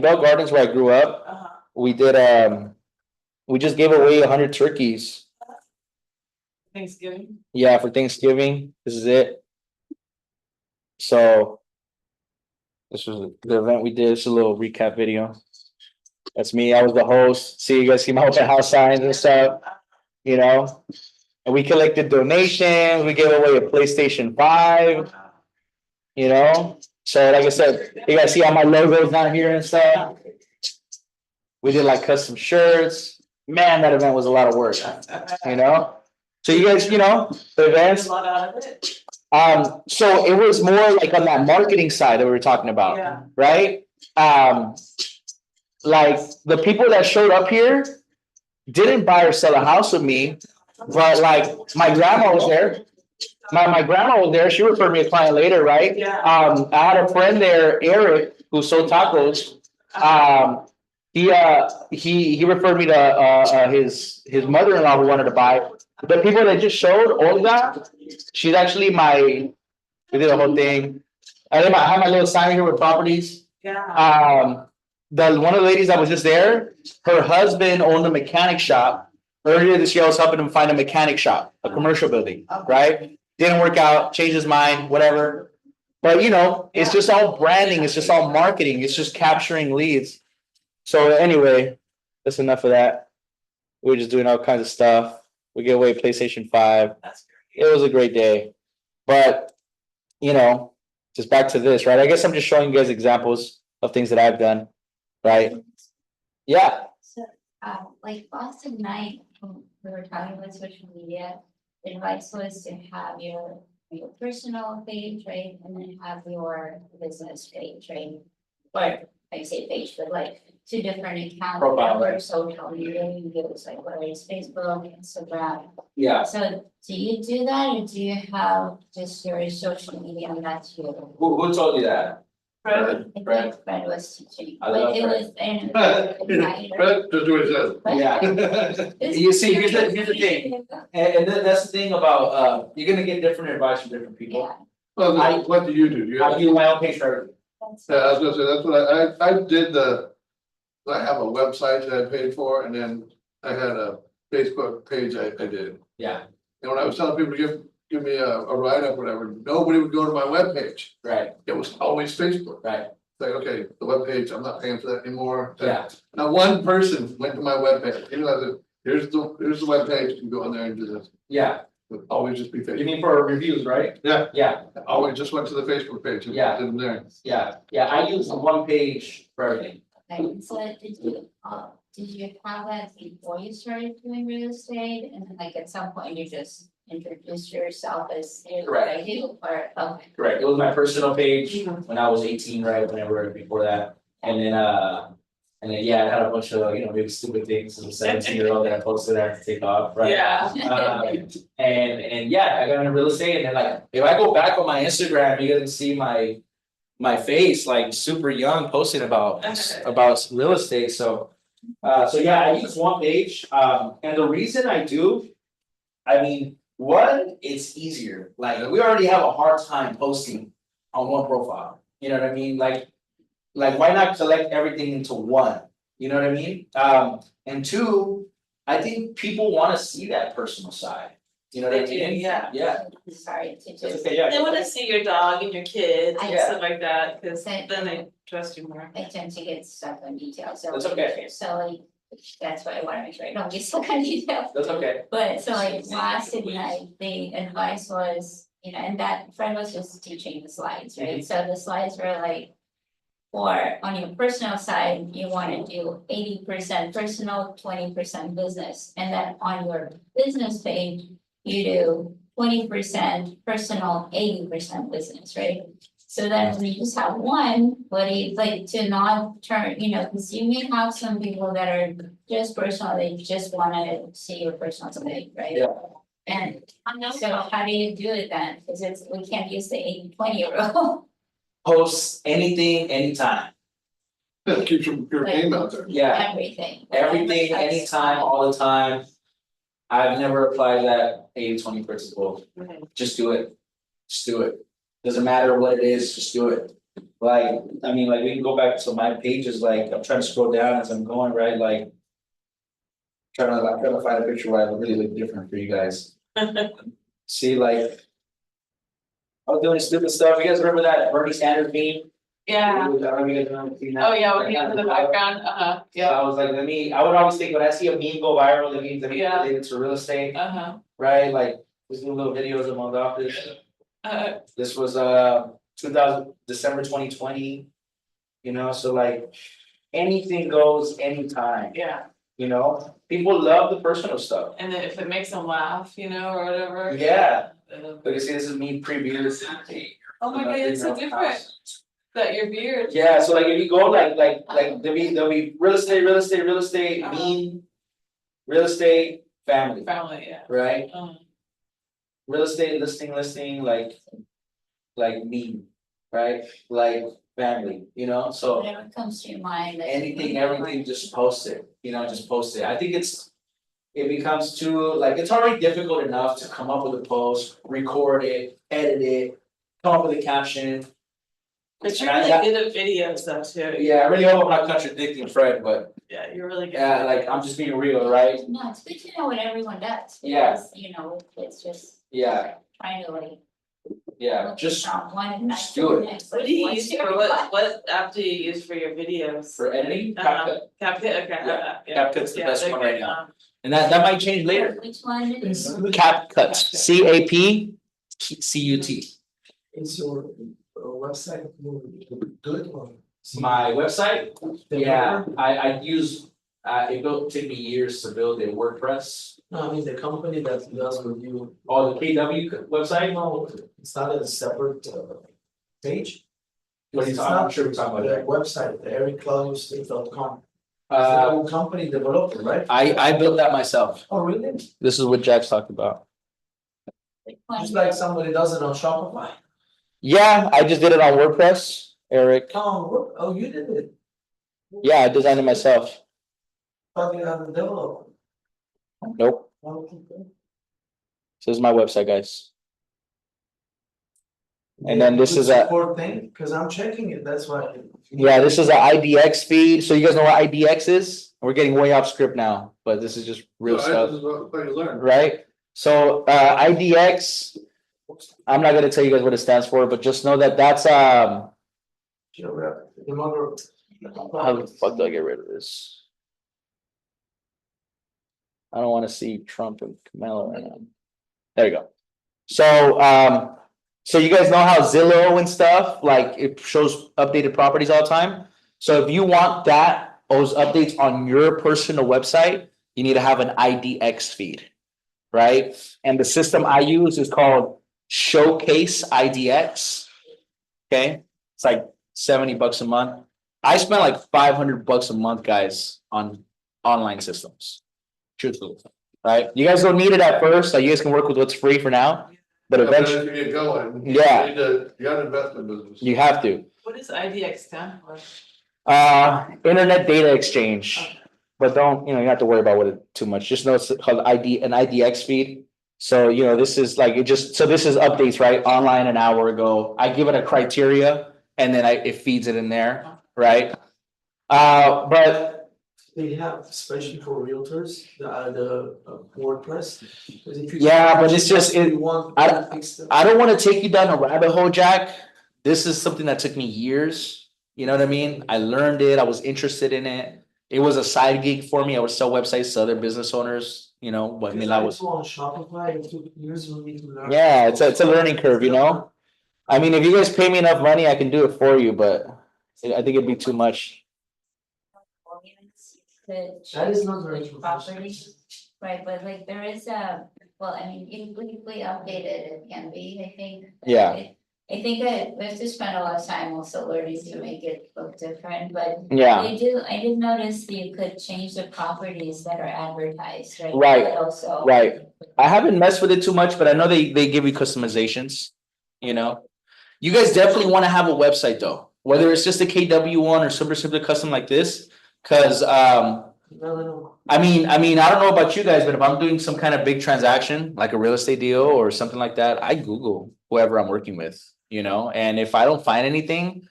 Bell Gardens where I grew up, we did, we just gave away 100 turkeys. Thanksgiving. Yeah, for Thanksgiving. This is it. So. This was the event we did. It's a little recap video. That's me. I was the host. See, you guys see my open house signs and stuff, And we collected donations. We gave away a PlayStation 5, So like I said, you guys see all my logos down here and stuff. We did like custom shirts. Man, that event was a lot of work, So you guys, the events. A lot out of it. So it was more like on that marketing side that we were talking about, Yeah. right? Like the people that showed up here didn't buy or sell a house with me, but like my grandma was there. My grandma was there. She referred me a client later, right? Yeah. I had a friend there, Erick, who sold tacos. He referred me to his mother-in-law who wanted to buy. The people that just showed, Olga, she's actually we did the whole thing. I have my little sign here with properties. Yeah. One of the ladies that was just there, her husband owned a mechanic shop. Earlier this year, I was helping him find a mechanic shop, a commercial building, right? Didn't work out, changed his mind, whatever. But it's just all branding, it's just all marketing, it's just capturing leads. So anyway, that's enough of that. We're just doing all kinds of stuff. We gave away PlayStation 5. That's great. It was a great day. But, just back to this, right? I guess I'm just showing you guys examples of things that I've done, right? Yeah. So, like last night, when we were talking about social media, the advice was to have your personal page, right? And then have your business page, right? Or I say page, but like 2 different accounts. Profile, right. Or social media, you use like whether it's Facebook, Instagram. Yeah. So do you do that, or do you have just your social media and that's you? Who told you that? I think Fred was teaching, I but love it Fred. was in. Fred, just do what he says. Yeah. You see, here's the thing. And that's the thing about, you're gonna get different advice from different people. Yeah. Well, what do you do? Do you I have? do my own page for everything. Yeah, I was gonna say, that's what I did I have a website that I paid for, and then I had a Facebook page I did. Yeah, And when I was telling people to give me a write-up, whatever, nobody would go to my webpage. right, It was always Facebook. right, Like, okay, the webpage, I'm not paying for that anymore. yeah, Now, one person went to my webpage, here's the webpage, you can go on there and do this. yeah. It would always just be You Facebook. mean for reviews, right? Yeah, Yeah, always just went to the Facebook page and Yeah. did them there. yeah, I use one page for everything. Okay, so did you have that before you started doing real estate, and then like at some point you just introduced yourself as, here's what I do, or, okay. Correct, it was my personal page when I was 18, right, whenever, before that, and then, yeah, I had a bunch of, maybe stupid things as a 17-year-old that I posted that I had to take off, right? Yeah. And yeah, I got into real estate, and then like, if I go back on my Instagram, you're gonna see my face, like super young, posting about real estate, so yeah, I use one page, and the reason I do, I mean, one, it's easier, like, we already have a hard time posting on one profile, you know what I mean, like, why not collect everything into one, you know what I mean? And 2, I think people wanna see that personal side, You know what I They do, mean? yeah. Yeah, Sorry to that's just, okay, yeah. They wanna see your dog and your kids and Yeah. stuff like that, cause Okay. then they trust you more. I tend to get stuck on details, so. That's okay. So like, that's why I wanna make sure I don't get stuck on details. That's okay. But so like last night, the advice was, you know, and that friend was just teaching the slides, right? So the slides were like. For on your personal side, you wanna do 80% personal, 20% business, and then on your business page. You do 20% personal, 80% business, right? So then when you just have one, what do you like to not turn, you know, cause you may have some people that are just personal, they just wanna see your personal side, right? Yeah. And so how do you do it then? Cause it's, we can't use the 80-20 rule. Post anything, anytime. Yeah, keep your name out there. Yeah, Everything. everything, anytime, all the time. I've never applied that 80-20 principle. Just do it. Just do it. Doesn't matter what it is, just do it. Like, I mean, like, we can go back to my pages, like, I'm trying to scroll down as I'm going, right, like. I'm trying to find a picture where I really look different for you guys. See, like. I was doing stupid stuff. You guys remember that Bernie Sanders meme? Yeah, I don't know if you guys remember seeing that. oh yeah, when you in the background, So yeah, I was like, I would always think when I see a meme go viral, it means that it's Yeah. related to real estate, right, right? Like, just do little videos of my office. uh, This was December 2020. You know, so like anything goes anytime, yeah, you know? People love the personal stuff. and then if it makes them laugh, you know, or whatever. Yeah. then- But you see, this is me pre-beers. Oh my god, it's so different, that your beard. Yeah, so like if you go like there'll be real estate, meme, real estate, family, Family, yeah. right? Um, Real estate listing, like meme, right? Like family, you know, so Whatever comes to your mind. that you anything, think everything, just post it, you know, just post it. I think it becomes too, like, it's already difficult enough to come up with a post, record it, edit it, come up with a caption. But you're And I really got- good at videos though too. Yeah, I really hope I'm not contradicting Fred, but Yeah, you're really good. yeah, like, I'm just being real, right? No, it's good to know what everyone does. Yeah. Because, you know, it's just Yeah, trying to like. yeah, look just from one and just not do to it. the next, What like, do you what's use your for, reply? what app do you use for your videos? for editing, Uh-huh. CapCut, CapCut, okay, Yeah, yeah. CapCut's the Yeah, best they're one right great, now. and that might change later. Which one did you? CapCut, CAPCUT. Is your website good or? My website, yeah, I use, it will take me years to build a WordPress. No, I mean, the company that does review, Oh, the KW website? no, it's not a separate page. What are you It's talking, I'm not sure we're talking about the that. website, the ericclaudiostate.com. It's the Uh, own company developer, right? I built that myself. Oh, really? This is what Jack's talking about. Just like somebody does it on Shopify. Yeah, I just did it on WordPress, Eric. Oh, you did it. Yeah, I designed it myself. Thought you had a developer. Nope, Oh, okay. this is my website, guys. And Yeah, then this good is a- support thing, cause I'm checking it, that's why. Yeah, this is a IDX feed. So you guys know what IDX is? We're getting way off script now, but this is just real This stuff, is what you learn. right? So IDX, I'm not gonna tell you guys what it stands for, but just know that that's Sure, the mother. how the fuck do I get rid of this? I don't wanna see Trump and Kamala right now. There you go. So you guys know how Zillow and stuff, like it shows updated properties all the time? So if you want those updates on your personal website, you need to have an IDX feed. Right? And the system I use is called Showcase IDX. Okay, it's like $70 a month. I spend like $500 a month, guys, on online systems. Truthfully, right? You guys don't need it at first, like you guys can work with what's free for now, but Yeah, but eventually as you get going. Yeah. You gotta invest in business. you have to. What does IDX stand for? Internet data exchange, but don't, you have to worry about it too much. Just know it's called an IDX feed. So, this is like, this is updates, right? Online an hour ago. I give it a criteria and then it feeds it in there, right? But they have, especially for realtors, the WordPress. 'Cause if you- Yeah, but it's just- you want I- to fix them. I don't wanna take you down a rabbit hole, Jack. This is something that took me years, you know what I mean? I learned it, I was interested in it. It was a side gig for me, I would sell websites to other business owners, you know, but I mean, I was. On Shopify, it took years for me to learn. Yeah, it's a learning curve, you know? I mean, if you guys pay me enough money, I can do it for you, but I think it'd be too much. That is not very professional. Property, right, but like there is a, well, I mean, if we update it, it can be, I think. Yeah. I think that we have to spend a lot of time also learning to make it look different, but Yeah, I did notice that you could change the properties that are advertised, right? Right, But also. right. I haven't messed with it too much, but I know they give you customizations, you know? You guys definitely wanna have a website though, whether it's just a KW one or super simple custom like this. Cause No. I mean, I don't know about you guys, but if I'm doing some kind of big transaction, like a real estate deal or something like that, I Google whoever I'm working with, you know, and if I don't find anything,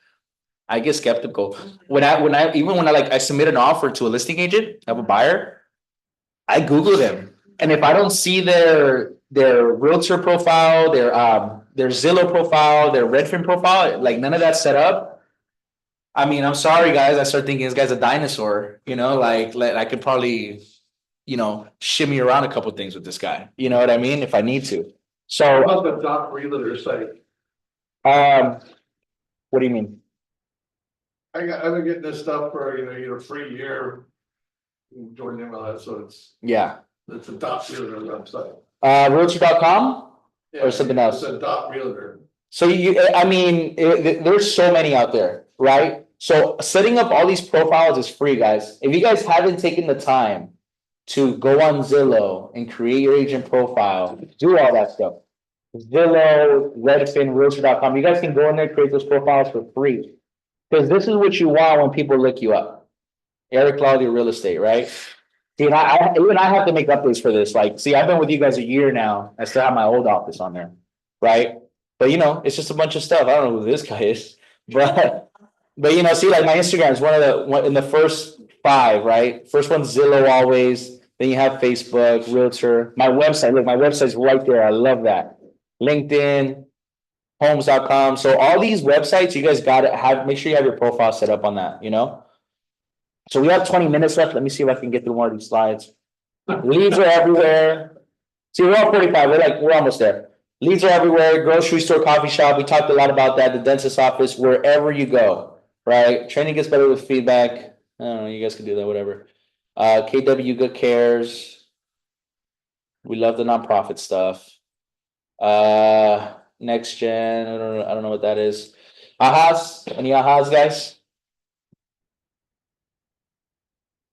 I get skeptical. When I submit an offer to a listing agent, I have a buyer, I Google them. And if I don't see their realtor profile, their Zillow profile, their Redfin profile, like none of that's set up. I mean, I'm sorry, guys. I start thinking this guy's a dinosaur, you know, like I could probably, you know, shimmy around a couple things with this guy. You know what I mean? If I need to. How So, about the doc realtor site? what do you mean? I've been getting this stuff for, your free year. Join in on that, so Yeah. it's a doc realtor website. Realtor.com? Yeah, something else? It's a doc realtor. So I mean, there's so many out there, right? So setting up all these profiles is free, guys. If you guys haven't taken the time to go on Zillow and create your agent profile, do all that stuff. Zillow, Redfin, Realtor.com, you guys can go in there, create those profiles for free. Because this is what you want when people look you up. Erick, Claudio, real estate, right? See, and even I have to make updates for this. Like, see, I've been with you guys a year now. I still have my old office on there, right? But you know, it's just a bunch of stuff. I don't know who this guy is, but you know, see, like my Instagram is one in the first 5, right? First one's Zillow always. Then you have Facebook, Realtor. My website, look, my website's right there. I love that. LinkedIn, homes.com. So all these websites, you guys gotta make sure you have your profile set up on that, you know? So we have 20 minutes left. Let me see if I can get through more of these slides. Leads are everywhere. See, we're all 45. We're almost there. Leads are everywhere. Grocery store, coffee shop. We talked a lot about that. The dentist office, wherever you go, right? Training gets better with feedback. I don't know. You guys can do that, whatever. KW Good Cares. We love the nonprofit stuff. Next Gen. I don't know what that is. Ahas. Any ahas, guys?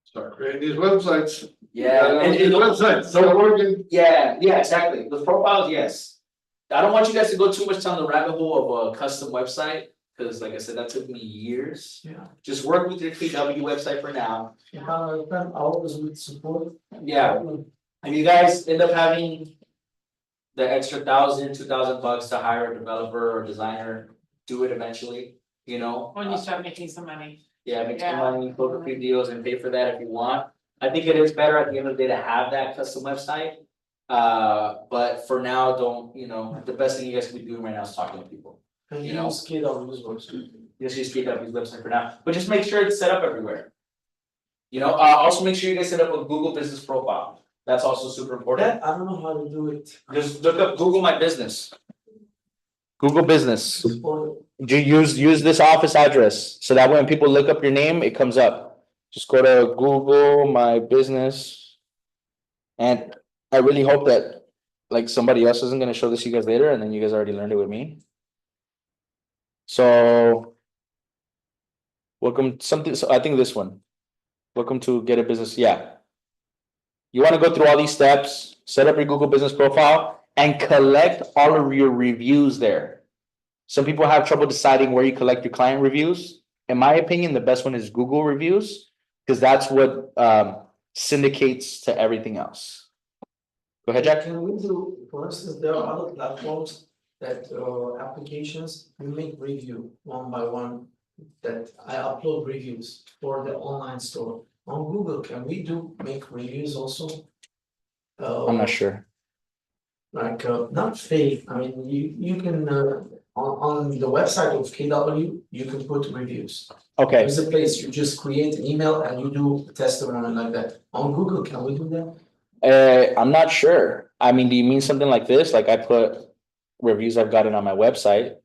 Start creating these websites. Yeah, and These websites, so working. Yeah, exactly. The profiles, yes. I don't want you guys to go too much down the rabbit hole of a custom website, because like I said, that took me years. Yeah. Just work with your KW website for now. You have a friend always with support. Yeah, and you guys end up having the extra $1,000-$2,000 to hire a developer or designer, do it eventually, you know? When you start making some money. Yeah, make some Yeah. money, book a few deals and pay for that if you want. I think it is better at the end of the day to have that custom website. But for now, the best thing you guys can be doing right now is talking to people. And You you know. use KW's website. Just keep up his website for now, but just make sure it's set up everywhere. You know, also make sure you guys set up a Google business profile. That's also super important. That, I don't know how to do it. Just look up Google My Business. Google Business. For- Use this office address, so that when people look up your name, it comes up. Just go to Google My Business. And I really hope that like somebody else isn't gonna show this to you guys later, and then you guys already learned it with me. So. Welcome so I think this one. Welcome to Get a Business, yeah. You wanna go through all these steps, set up your Google business profile and collect all of your reviews there. Some people have trouble deciding where you collect your client reviews. In my opinion, the best one is Google reviews, because that's what syndicates to everything else. Go ahead, Jack. Can we do, for instance, there are other platforms that applications, we make review one by one. That I upload reviews for the online store. On Google, can we make reviews also? I'm not sure. Like, not fake, I mean, you can, on the website of KW, you can put reviews. Okay, There's a place, you just create an email and you do a testimony like that. On Google, can we do that? I'm not sure. I mean, do you mean something like this? Like I put reviews I've gotten on my website?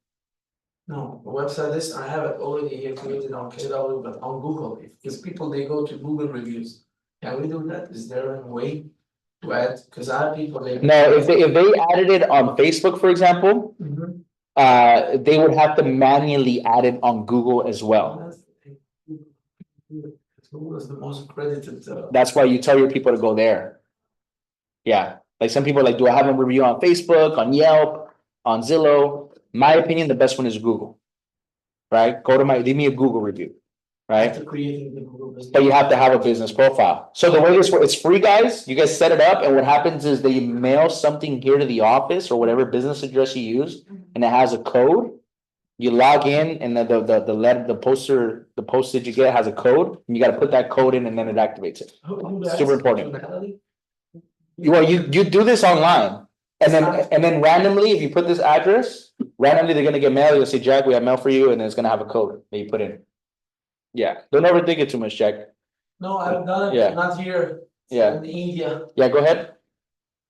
No, the website is, I have it already here created on KW, but on Google, if people, they go to Google reviews. Can we do that? Is there a way to add, cause I have people, they. No, if they added it on Facebook, for example, Mhm. they would have to manually add it on Google as well. That's the thing. Google is the most accredited, That's why you tell your people to go there. Yeah, like some people are like, do I have a review on Facebook, on Yelp, on Zillow? My opinion, the best one is Google. Right? Leave me a Google review, right? after creating the Google business. But you have to have a business profile. So the way this works, it's free, guys. You guys set it up, and what happens is they mail something here to the office or whatever business address you use, and it has a code. You log in, and the letter, the postage you get has a code, and you gotta put that code in, and then it activates it. Who Super asked important. to Natalie? Well, you do this online, and then randomly, if you put this address, randomly they're gonna get mail. You'll say, Jack, we have mail for you, and then it's gonna have a code that you put in. Yeah, don't overthink it too much, Jack. No, I've done Yeah. it, not here, Yeah, in India. yeah, go ahead.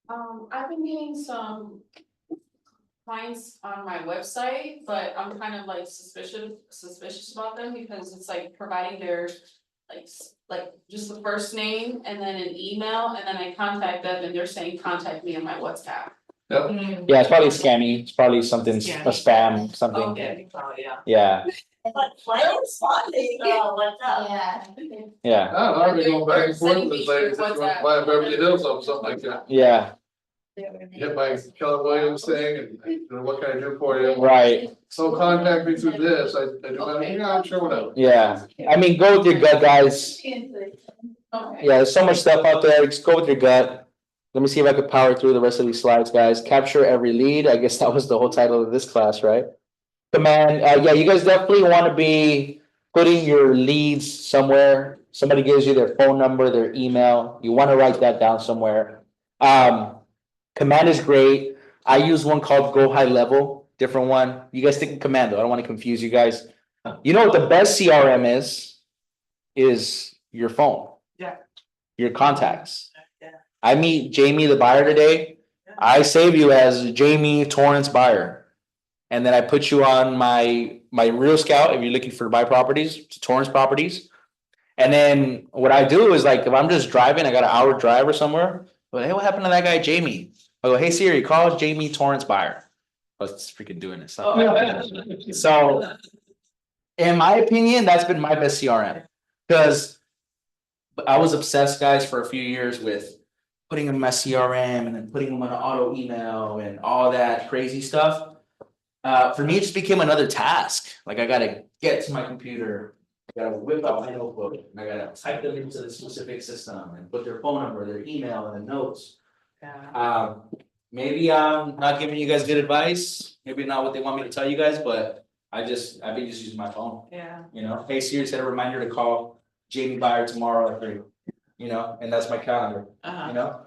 I've been getting some clients on my website, but I'm kind of like suspicious about them because it's like providing their like just the first name and then an email, and then I contact them and they're saying, contact me on my WhatsApp. Yep, Yeah, it's probably scammy. It's probably something, a spam, something. Okay, oh, yeah. Yeah, But why are responding, what's up? Yeah. yeah, I don't know, I've been going back and forth Sending with me this lady, your since she went to WhatsApp. buy Beverly Hills or something like that. yeah, Hit my Keller Williams thing, and you know, what can I do for you? right, So contact me through this, I do, yeah, I'm sure, whatever. yeah. I mean, go with your gut, guys. Okay. Yeah, there's so much stuff out there. Just go with your gut. Let me see if I could power through the rest of these slides, guys. Capture every lead. I guess that was the whole title of this class, right? Command, yeah, you guys definitely want to be putting your leads somewhere. Somebody gives you their phone number, their email. You want to write that down somewhere. Command is great. I use one called Go High Level, different one. You guys think of Command though. I don't want to confuse you guys. You know what the best CRM is your phone. Yeah. Your contacts. Yeah. I meet Jamie, the buyer today. I save you as Jamie Torrance buyer. And then I put you on my Real Scout if you're looking for buy properties, Torrance properties. And then what I do is like, if I'm just driving, I got an hour drive or somewhere. But hey, what happened to that guy, Jamie? I go, hey Siri, call Jamie Torrance buyer. I was freaking doing it. So in my opinion, that's been my best CRM. Because I was obsessed, guys, for a few years with putting them in my CRM and then putting them on an auto email and all that crazy stuff. For me, it just became another task. Like I gotta get to my computer, I gotta whip out my notebook, and I gotta type them into the specific system and put their phone number, their email, and the notes. Yeah. Maybe I'm not giving you guys good advice, maybe not what they want me to tell you guys, but I've been just using my phone. Yeah. You know, hey Siri, set a reminder to call Jamie Buyer tomorrow at 3. You know, and that's my calendar, you know?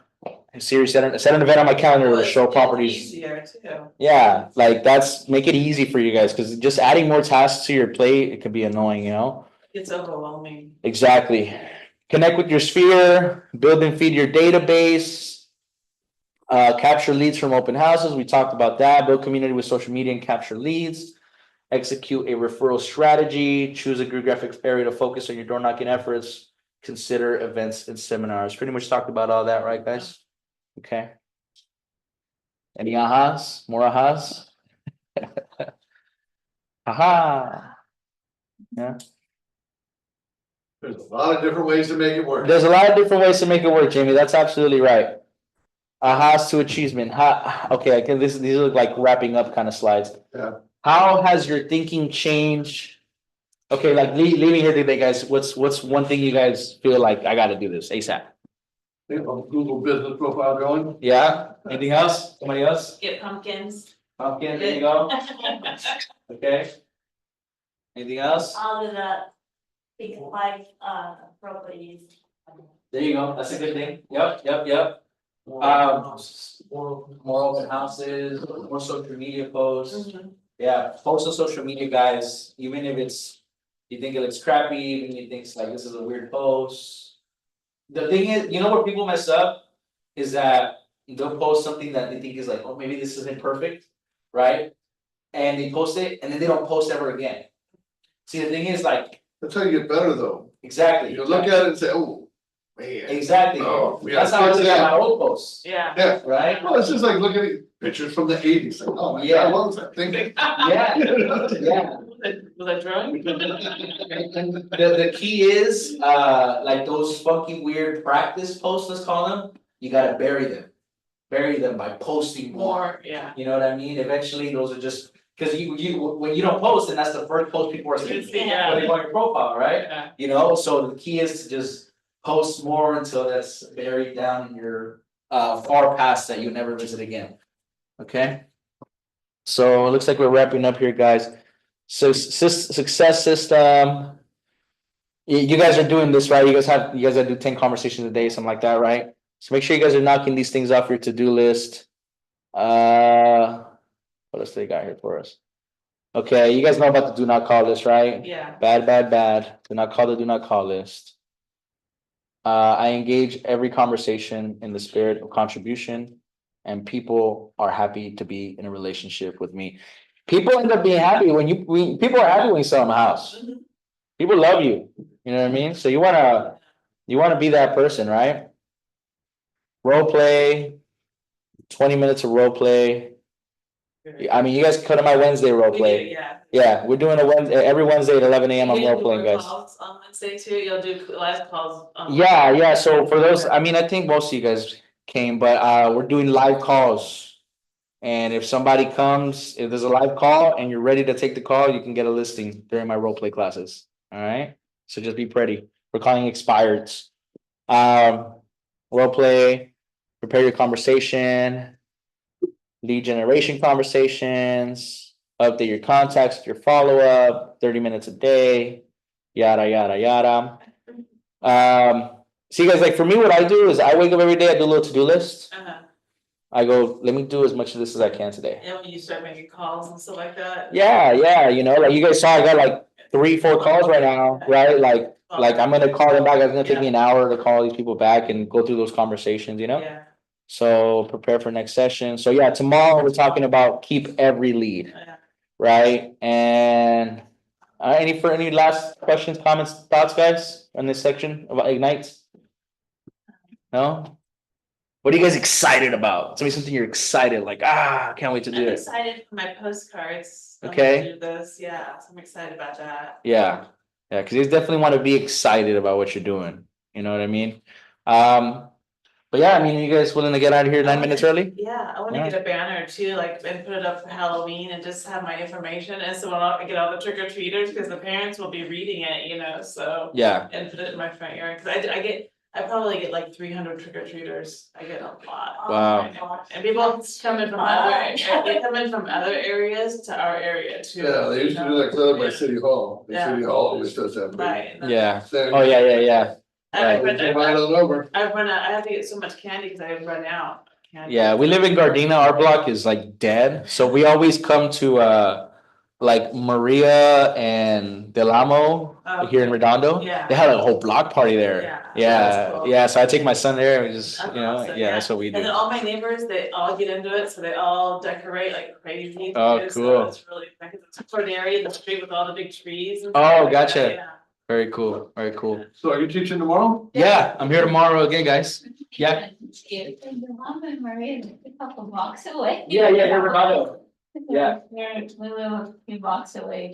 And Siri set an event on my calendar Well, to it's show getting properties. easier too. Yeah, like make it easy for you guys, cause just adding more tasks to your plate, it could be annoying, you know? It's overwhelming. Exactly. Connect with your sphere, build and feed your database. Capture leads from open houses, we talked about that, build community with social media and capture leads. Execute a referral strategy, choose a geographic area to focus on your door knocking efforts. Consider events and seminars, pretty much talked about all that, right, guys? Okay. Any ahas, more ahas? Aha. Yeah, There's a lot of different ways to make it work. there's a lot of different ways to make it work, Jamie, that's absolutely right. Ahas to achievement, okay, these look like wrapping up kind of slides. Yeah. How has your thinking changed? Okay, like leaving here today, guys, what's one thing you guys feel like I gotta do this ASAP? Google business profile going. Yeah, anything else? Somebody else? Get pumpkins. Pumpkin, there you go. Okay. Anything else? I'll do that. big five, properties. There you go, that's a good thing, yep. More open houses, more social media posts. Mhm. Yeah, post on social media, guys, even if it's, you think it looks crappy, even if you think it's like this is a weird post. The thing is, you know where people mess up, is that they'll post something that they think is like, oh, maybe this isn't perfect, right? And they post it and then they don't post ever again. See, the thing is like, That's how you get better though. exactly. You look at it and say, oh, man. Exactly, Oh, we that's gotta how I fix look at that. my old posts, Yeah. Yeah, right? well, it's just like looking at pictures from the eighties, like, oh my Yeah. God, what was I thinking? Yeah, yeah. Was I drunk? The key is, like those funky weird practice posts, let's call them, you gotta bury them. Bury them by posting more, More, yeah. you know what I mean? Eventually, those are just, cause when you don't post, then that's the first post people are seeing. Yeah. When they go on your profile, right? Yeah. You know, so the key is to just post more until that's buried down in your far past that you never visit again. Okay? So it looks like we're wrapping up here, guys. So success system. You guys are doing this, right? You guys gotta do 10 conversations a day, something like that, right? So make sure you guys are knocking these things off your to-do list. What else they got here for us? Okay, you guys know about the do not call list, right? Yeah. Bad. Do not call the do not call list. I engage every conversation in the spirit of contribution, and people are happy to be in a relationship with me. People end up being happy when people are happy when you sell them a house. Mhm. People love you, you know what I mean? So you wanna be that person, right? Role play, 20 minutes of role play. I mean, you guys come to my Wednesday role We do, play. yeah. Yeah, we're doing a Wednesday, every Wednesday at 11 a.m. I'm You role do playing, more guys. calls on Wednesday too, you'll do live calls on. Yeah, so for those, I mean, I think most of you guys came, but we're doing live calls. And if somebody comes, if there's a live call and you're ready to take the call, you can get a listing during my role play classes. All right, so just be ready. We're calling expireds. Role play, prepare your conversation, lead generation conversations, update your contacts with your follow-up, 30 minutes a day, yada, yada, yada. See, guys, like for me, what I do is I wake up every day, I do a little to-do list. Uh-huh. I go, let me do as much of this as I can today. And when you start making calls and stuff like that. Yeah, you know, like you guys saw, I got like 3-4 calls right now, right? Like I'm gonna call them back. It's gonna take me an hour to call these people back and go through those conversations, you know? Yeah. So prepare for next session. So yeah, tomorrow we're talking about keep every lead, Yeah. right? And any last questions, comments, thoughts, guys, on this section about Ignite? No? What are you guys excited about? Tell me something you're excited, like, I can't wait to do I'm it. excited for my postcards. I'm Okay. gonna do this, yeah, so I'm excited about that. Yeah, cause you definitely wanna be excited about what you're doing, you know what I mean? But yeah, I mean, you guys willing to get out of here 9 minutes early? Yeah, I wanna Yeah. get a banner too, like, and put it up for Halloween and just have my information, and so when I get all the trick or treaters, cause the parents will be reading it, you know, so. Yeah, And put it in my front yard, cause I probably get like 300 trick or treaters, I get a lot. Wow. And people come in from they come in from other areas to our area too. Yeah, they used to do that clear by City Hall, the Yeah. City Hall always does that. Right. and then- yeah, Same. oh, yeah, I Right. Came right on over. I have to get so much candy because I run out. of candy. yeah, we live in Gardena, our block is like dead, so we always come to like Maria and Del Amo here in Redondo. Yeah. They had like a whole block party there. That's cool. Yeah, so I take my son there and we just, That's you know, awesome, yeah, that's what we And then do. all my neighbors, they all get into it, so they all decorate like crazy. Oh, too, so cool. it's really fun, 'cause it's toward the area, the street with all the big trees and. Oh, stuff like that, gotcha. yeah. Very cool, very cool. So are you teaching tomorrow? Yeah, I'm here tomorrow again, guys. Yeah. And your mom and Maria live a couple blocks away. Yeah, they're Redondo. Yeah. We live a few blocks away.